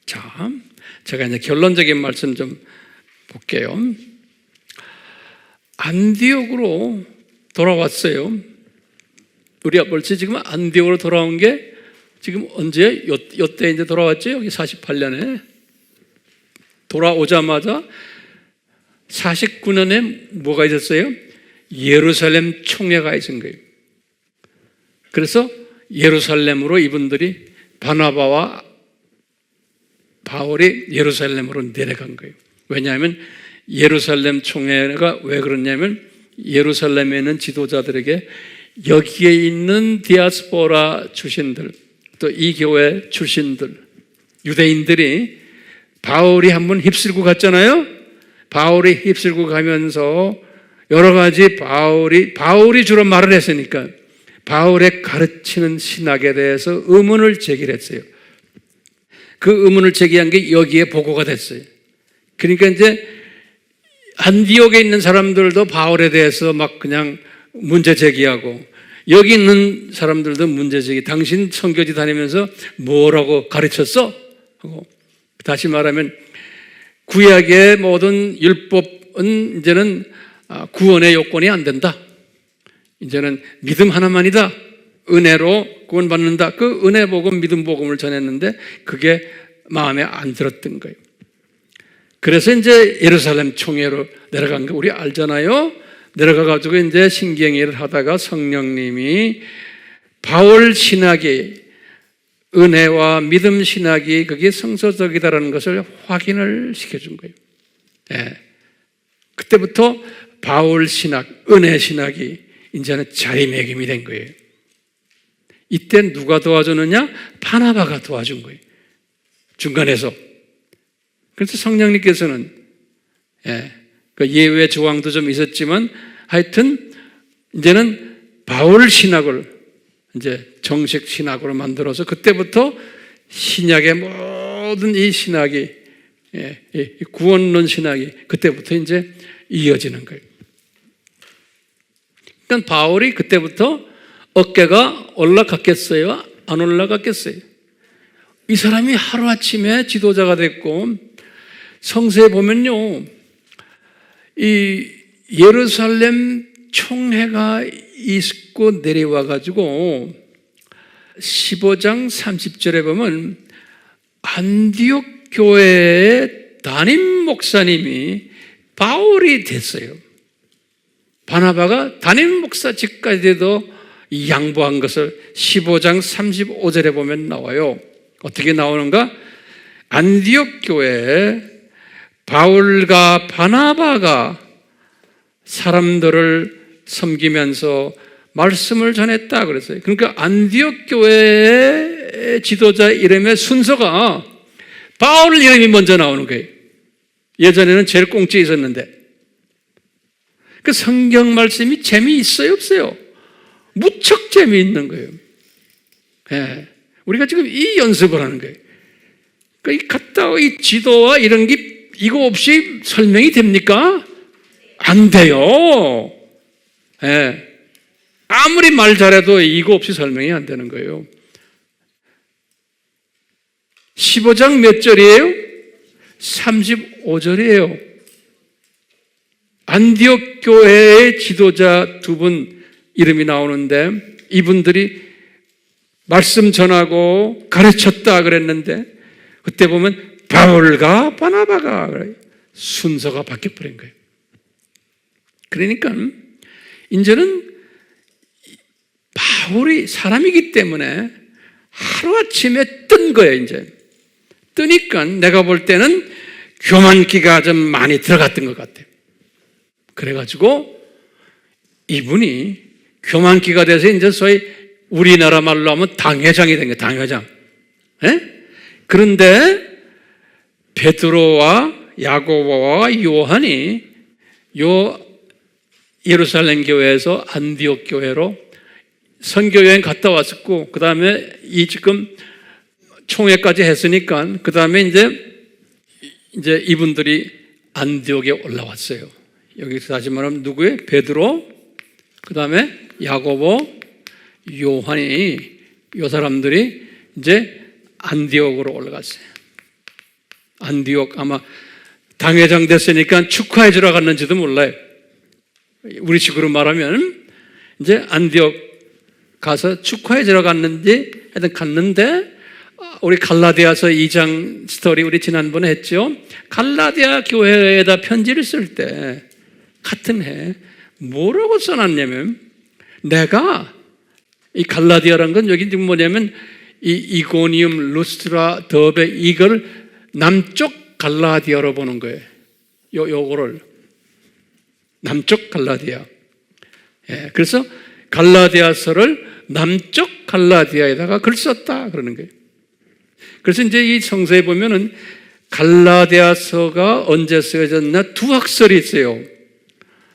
자, 제가 이제 결론적인 말씀 좀 볼게요. 안디옥으로 돌아왔어요. 우리가 벌써 지금 안디옥으로 돌아온 게 지금 언제? 요때 이제 돌아왔죠? 여기 48년에. 돌아오자마자 49년에 뭐가 있었어요? 예루살렘 총회가 있은 거예요. 그래서 예루살렘으로 이분들이 바나바와 바울이 예루살렘으로 내려간 거예요. 왜냐하면 예루살렘 총회가 왜 그러냐면 예루살렘에 있는 지도자들에게 여기에 있는 디아스포라 출신들 또 이 교회 출신들, 유대인들이 바울이 한번 휩쓸고 갔잖아요. 바울이 휩쓸고 가면서 여러 가지 바울이 주로 말을 했으니까 바울의 가르치는 신학에 대해서 의문을 제기했어요. 그 의문을 제기한 게 여기에 보고가 됐어요. 그러니까 이제 안디옥에 있는 사람들도 바울에 대해서 막 그냥 문제 제기하고, 여기 있는 사람들도 문제 제기. 당신 선교지 다니면서 뭐라고 가르쳤어? 하고, 다시 말하면 구약의 모든 율법은 이제는 구원의 요건이 안 된다. 이제는 믿음 하나만이다. 은혜로 구원받는다. 그 은혜 복음, 믿음 복음을 전했는데 그게 마음에 안 들었던 거예요. 그래서 이제 예루살렘 총회로 내려간 거 우리 알잖아요. 내려가가지고 이제 신경회를 하다가 성령님이 바울 신학이, 은혜와 믿음 신학이 그게 성서적이다라는 것을 확인을 시켜준 거예요. 예. 그때부터 바울 신학, 은혜 신학이 이제는 자리매김이 된 거예요. 이때 누가 도와주느냐? 바나바가 도와준 거예요. 중간에서. 그래서 성령님께서는 예외 조항도 좀 있었지만 하여튼 이제는 바울 신학을 이제 정식 신학으로 만들어서 그때부터 신약의 모든 이 신학이, 이 구원론 신학이 그때부터 이제 이어지는 거예요. 그러니까 바울이 그때부터 어깨가 올라갔겠어요? 안 올라갔겠어요? 이 사람이 하루아침에 지도자가 됐고, 성서에 보면요, 이 예루살렘 총회가 있고 내려와가지고 15장 30절에 보면 안디옥 교회의 담임 목사님이 바울이 됐어요. 바나바가 담임 목사직까지도 양보한 것을 15장 35절에 보면 나와요. 어떻게 나오는가? 안디옥 교회에 바울과 바나바가 사람들을 섬기면서 말씀을 전했다 그랬어요. 그러니까 안디옥 교회의 지도자 이름의 순서가 바울 이름이 먼저 나오는 거예요. 예전에는 제일 꽁찌에 있었는데. 그 성경 말씀이 재미있어요, 없어요? 무척 재미있는 거예요. 예. 우리가 지금 이 연습을 하는 거예요. 그러니까 이 갔다 이 지도와 이런 게 이거 없이 설명이 됩니까? 안 돼요. 예. 아무리 말 잘해도 이거 없이 설명이 안 되는 거예요. 15장 몇 절이에요? 35절이에요. 안디옥 교회의 지도자 두 분 이름이 나오는데 이분들이 말씀 전하고 가르쳤다 그랬는데 그때 보면 바울과 바나바가 순서가 바뀌어버린 거예요. 그러니까 이제는 바울이 사람이기 때문에 하루아침에 뜬 거예요. 이제 뜨니까 내가 볼 때는 교만기가 좀 많이 들어갔던 것 같아요. 그래가지고 이분이 교만기가 돼서 이제 소위 우리나라 말로 하면 당회장이 된 거예요. 당회장. 예? 그런데 베드로와 야고보와 요한이 요 예루살렘 교회에서 안디옥 교회로 선교여행 갔다 왔었고, 그 다음에 이 지금 총회까지 했으니까, 그 다음에 이제 이분들이 안디옥에 올라왔어요. 여기서 다시 말하면 누구예요? 베드로, 그 다음에 야고보, 요한이, 요 사람들이 이제 안디옥으로 올라갔어요. 안디옥 아마 당회장 됐으니까 축하해 주러 갔는지도 몰라요. 우리 식으로 말하면 이제 안디옥 가서 축하해 주러 갔는지 하여튼 갔는데, 우리 갈라디아서 2장 스토리 우리 지난번에 했죠. 갈라디아 교회에다 편지를 쓸 때 같은 해 뭐라고 써놨냐면, 내가 이 갈라디아라는 건 여기 지금 뭐냐면 이 이고니움, 루스트라, 더베 이걸 남쪽 갈라디아로 보는 거예요. 요거를 남쪽 갈라디아. 예, 그래서 갈라디아서를 남쪽 갈라디아에다가 글 썼다 그러는 거예요. 그래서 이제 이 성서에 보면은 갈라디아서가 언제 쓰여졌나 두 학설이 있어요.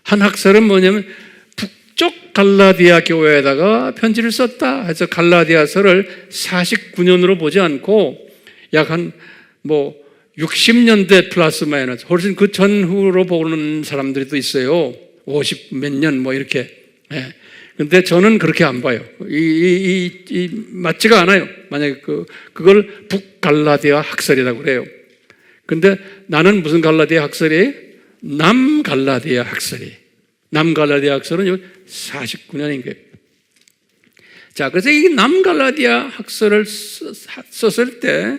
한 학설은 뭐냐면 북쪽 갈라디아 교회에다가 편지를 썼다 해서 갈라디아서를 49년으로 보지 않고 약 한 60년대 플러스 마이너스 훨씬 그 전후로 보는 사람들이 또 있어요. 50 몇 년 이렇게. 근데 저는 그렇게 안 봐요. 맞지가 않아요. 만약에 그걸 북갈라디아 학설이라고 그래요. 근데 나는 무슨 갈라디아 학설이에요? 남갈라디아 학설이. 남갈라디아 학설은 49년인 거예요. 자, 그래서 이 남갈라디아 학설을 썼을 때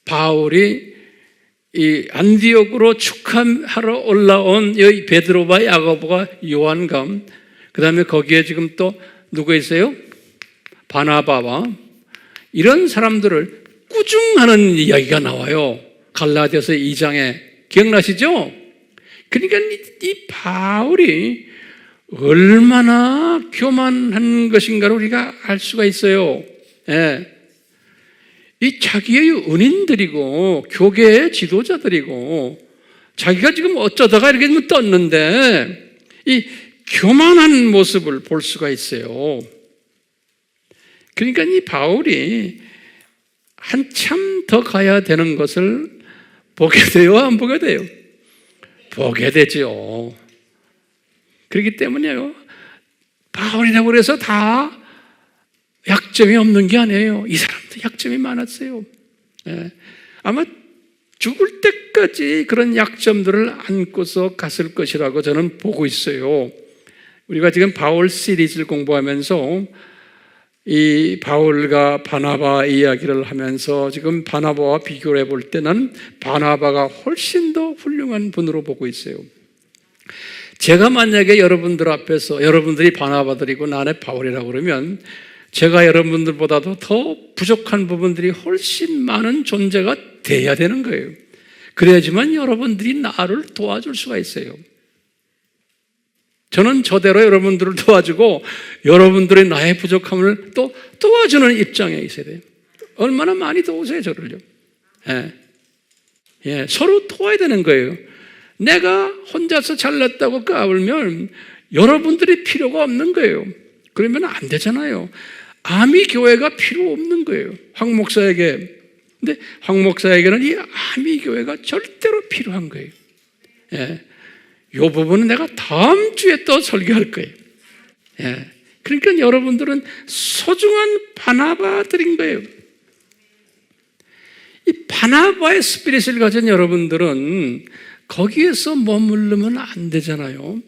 바울이 이 안디옥으로 축함하러 올라온 이 베드로와 야고보가 요한과 그 다음에 거기에 지금 또 누구 있어요? 바나바와 이런 사람들을 꾸중하는 이야기가 나와요. 갈라디아서 2장에 기억나시죠? 그러니까 이 바울이 얼마나 교만한 것인가를 우리가 알 수가 있어요. 이 자기의 은인들이고 교계의 지도자들이고 자기가 지금 어쩌다가 이렇게 떴는데 이 교만한 모습을 볼 수가 있어요. 그러니까 이 바울이 한참 더 가야 되는 것을 보게 돼요? 안 보게 돼요? 보게 되죠. 그렇기 때문에요. 바울이라고 해서 다 약점이 없는 게 아니에요. 이 사람도 약점이 많았어요. 아마 죽을 때까지 그런 약점들을 안고서 갔을 것이라고 저는 보고 있어요. 우리가 지금 바울 시리즈를 공부하면서 이 바울과 바나바 이야기를 하면서 지금 바나바와 비교를 해볼 때는 바나바가 훨씬 더 훌륭한 분으로 보고 있어요. 제가 만약에 여러분들 앞에서 여러분들이 바나바들이고 나는 바울이라고 그러면 제가 여러분들보다도 더 부족한 부분들이 훨씬 많은 존재가 돼야 되는 거예요. 그래야지만 여러분들이 나를 도와줄 수가 있어요. 저는 저대로 여러분들을 도와주고 여러분들의 나의 부족함을 또 도와주는 입장에 있어야 돼요. 얼마나 많이 도우세요, 저를요. 서로 도와야 되는 거예요. 내가 혼자서 잘났다고 까불면 여러분들이 필요가 없는 거예요. 그러면 안 되잖아요. 아미 교회가 필요 없는 거예요. 황 목사에게. 근데 황 목사에게는 이 아미 교회가 절대로 필요한 거예요. 이 부분은 내가 다음 주에 또 설교할 거예요. 그러니까 여러분들은 소중한 바나바들인 거예요. 이 바나바의 스피릿을 가진 여러분들은 거기에서 머무르면 안 되잖아요.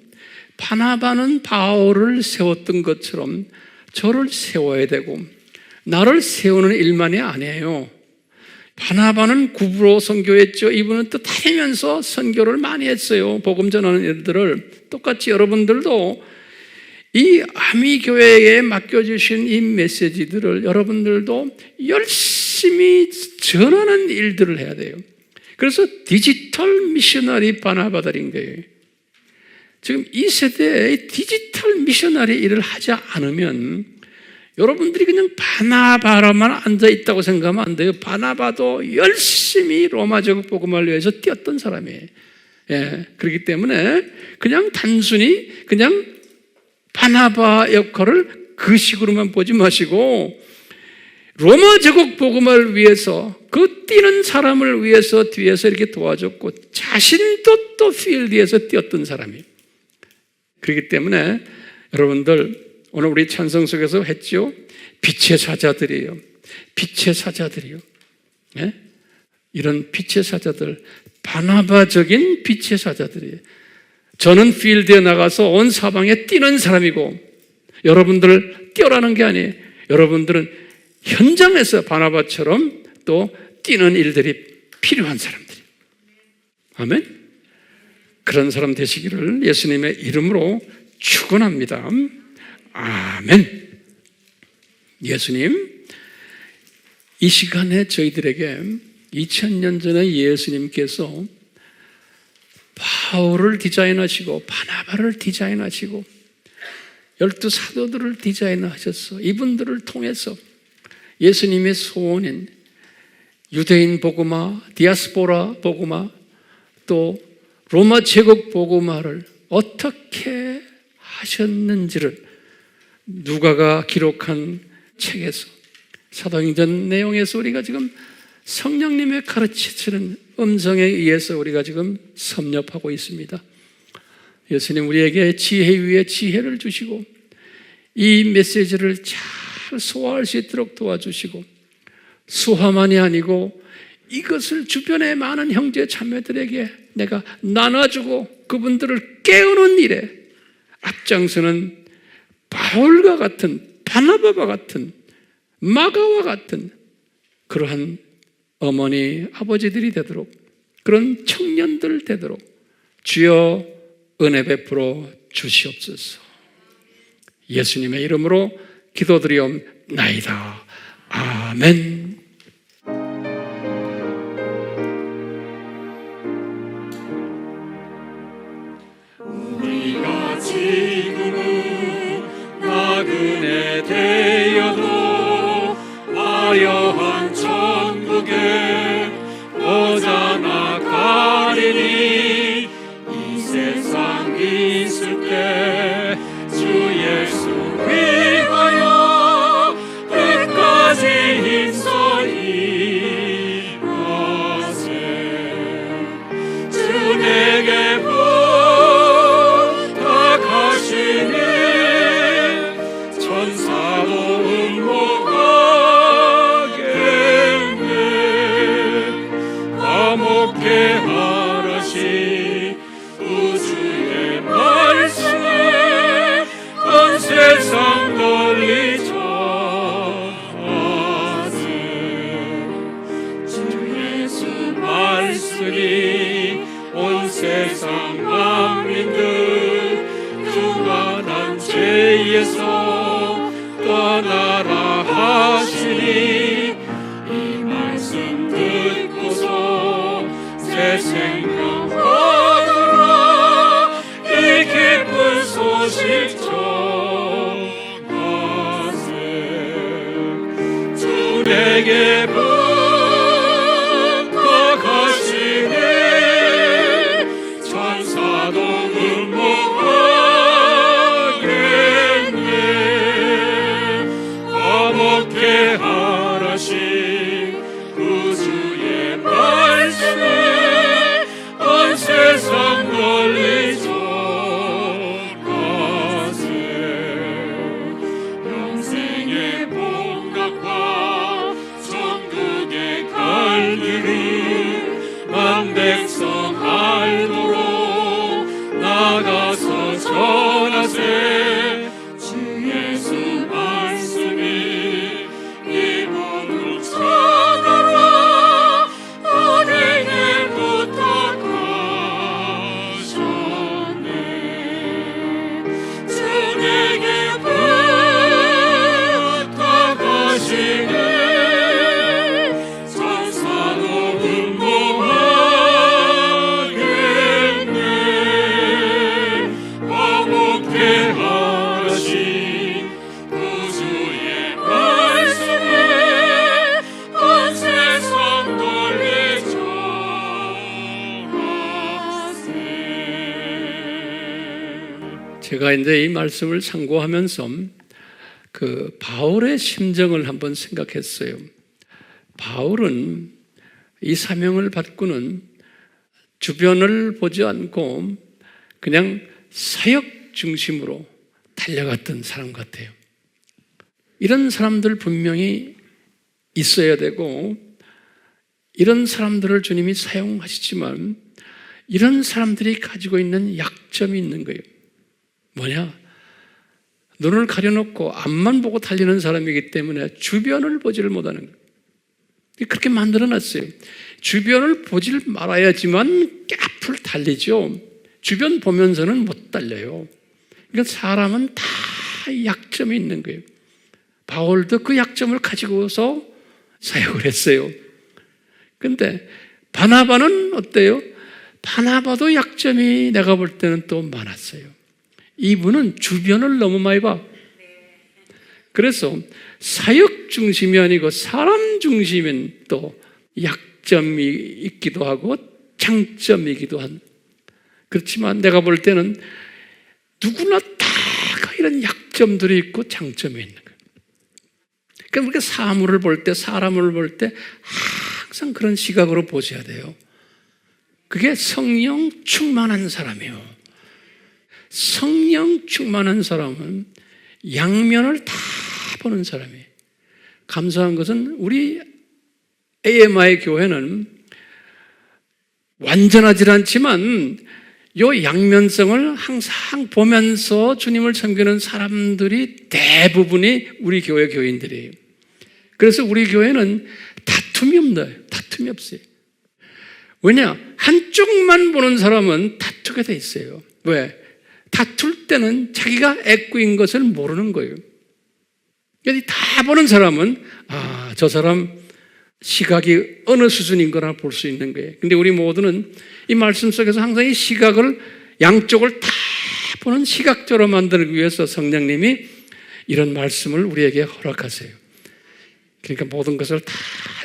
바나바는 바울을 세웠던 것처럼 저를 세워야 되고 나를 세우는 일만이 아니에요. 바나바는 구부로 선교했죠. 이분은 또 다니면서 선교를 많이 했어요. 복음 전하는 일들을. 똑같이 여러분들도 이 아미 교회에 맡겨주신 이 메시지들을 여러분들도 열심히 전하는 일들을 해야 돼요. 그래서 디지털 미셔너리 바나바들인 거예요. 지금 이 세대에 디지털 미셔너리 일을 하지 않으면 여러분들이 그냥 바나바로만 앉아있다고 생각하면 안 돼요. 바나바도 열심히 로마 제국 복음을 위해서 뛰었던 사람이에요. 그렇기 때문에 그냥 단순히 그냥 바나바 역할을 그 식으로만 보지 마시고 로마 제국 복음을 위해서 그 뛰는 사람을 위해서 뒤에서 이렇게 도와줬고 자신도 또 필드에서 뛰었던 사람이에요. 그렇기 때문에 여러분들 오늘 우리 찬송 속에서 했죠. 빛의 사자들이에요. 빛의 사자들이요. 이런 빛의 사자들, 바나바적인 빛의 사자들이에요. 저는 필드에 나가서 온 사방에 뛰는 사람이고 여러분들을 뛰어라는 게 아니에요. 여러분들은 현장에서 바나바처럼 또 뛰는 일들이 필요한 사람들이에요. 아멘? 그런 사람 되시기를 예수님의 이름으로 축원합니다. 아멘. 예수님, 이 시간에 저희들에게 2000년 전에 예수님께서 바울을 디자인하시고 바나바를 디자인하시고 12 사도들을 디자인하셨어. 이분들을 통해서 예수님의 소원인 유대인 복음화, 디아스포라 복음화, 또 로마 제국 복음화를 어떻게 하셨는지를 누가가 기록한 책에서, 사도행전 내용에서 우리가 지금 성령님의 가르치시는 음성에 의해서 우리가 지금 섭렵하고 있습니다. 예수님 우리에게 지혜 위에 지혜를 주시고 이 메시지를 잘 소화할 수 있도록 도와주시고, 소화만이 아니고 이것을 주변의 많은 형제 자매들에게 내가 나눠주고 그분들을 깨우는 일에 앞장서는 바울과 같은, 바나바와 같은, 마가와 같은 그러한 어머니, 아버지들이 되도록, 그런 청년들 되도록 주여 은혜 베풀어 주시옵소서. 예수님의 이름으로 기도드리옵나이다. 아멘. 우리가 지금은 나그네 되어도 화려한 천국에 오자나 가리니, 이 세상 있을 때 주 예수 위하여 끝까지 힘써 일하세. 주 내게 부탁하시니 천사도 응모하겠네. 화목해 하라시 우주의 말씀에 온 세상 널리 전하세. 주 예수 말씀이 온 세상 만민들 유한한 죄에서 떠나라 하시니, 이 말씀 듣고서 새 생명 얻으라 이 기쁜 소식 전하세. 주 내게 부탁하시니 천사도 응모하겠네. 화목해 하라시 구주의 말씀에 온 세상 널리 전하세. 영생의 복락과 천국에 갈 길을 만 백성 알도록 나가서 전하세. 주 예수 말씀이 이분을 찾아라 우리에게 부탁하셨네. 주 내게 부탁하시네. 천사도 응모하겠네. 화목해 하라시 구주의 말씀에 온 세상 널리 전하세. 제가 이제 이 말씀을 상고하면서 그 바울의 심정을 한번 생각했어요. 바울은 이 사명을 받고는 주변을 보지 않고 그냥 사역 중심으로 달려갔던 사람 같아요. 이런 사람들 분명히 있어야 되고, 이런 사람들을 주님이 사용하시지만 이런 사람들이 가지고 있는 약점이 있는 거예요. 뭐냐? 눈을 가려놓고 앞만 보고 달리는 사람이기 때문에 주변을 보지를 못하는 거예요. 그렇게 만들어놨어요. 주변을 보질 말아야지만 앞을 달리죠. 주변 보면서는 못 달려요. 그러니까 사람은 다 약점이 있는 거예요. 바울도 그 약점을 가지고서 사역을 했어요. 근데 바나바는 어때요? 바나바도 약점이 내가 볼 때는 또 많았어요. 이분은 주변을 너무 많이 봐. 그래서 사역 중심이 아니고 사람 중심인 또 약점이 있기도 하고 장점이기도 한. 그렇지만 내가 볼 때는 누구나 다 이런 약점들이 있고 장점이 있는 거예요. 그러니까 우리가 사물을 볼 때, 사람을 볼 때 항상 그런 시각으로 보셔야 돼요. 그게 성령 충만한 사람이에요. 성령 충만한 사람은 양면을 다 보는 사람이에요. 감사한 것은 우리 AMI 교회는 완전하지 않지만 이 양면성을 항상 보면서 주님을 섬기는 사람들이 대부분이 우리 교회 교인들이에요. 그래서 우리 교회는 다툼이 없나요? 다툼이 없어요. 왜냐? 한쪽만 보는 사람은 다투게 돼 있어요. 왜? 다툴 때는 자기가 애꾸인 것을 모르는 거예요. 여기 다 보는 사람은 저 사람 시각이 어느 수준인 거나 볼 수 있는 거예요. 근데 우리 모두는 이 말씀 속에서 항상 이 시각을 양쪽을 다 보는 시각적으로 만들기 위해서 성령님이 이런 말씀을 우리에게 허락하세요. 그러니까 모든 것을 다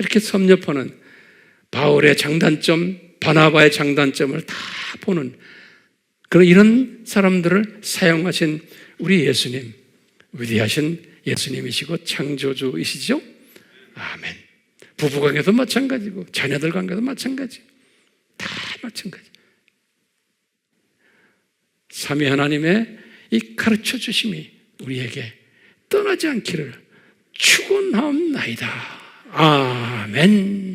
이렇게 섭렵하는 바울의 장단점, 바나바의 장단점을 다 보는 그런 이런 사람들을 사용하신 우리 예수님, 위대하신 예수님이시고 창조주이시죠? 아멘. 부부관계도 마찬가지고 자녀들 관계도 마찬가지. 다 마찬가지. 삼위 하나님의 이 가르쳐 주심이 우리에게 떠나지 않기를 축원하옵나이다. 아멘.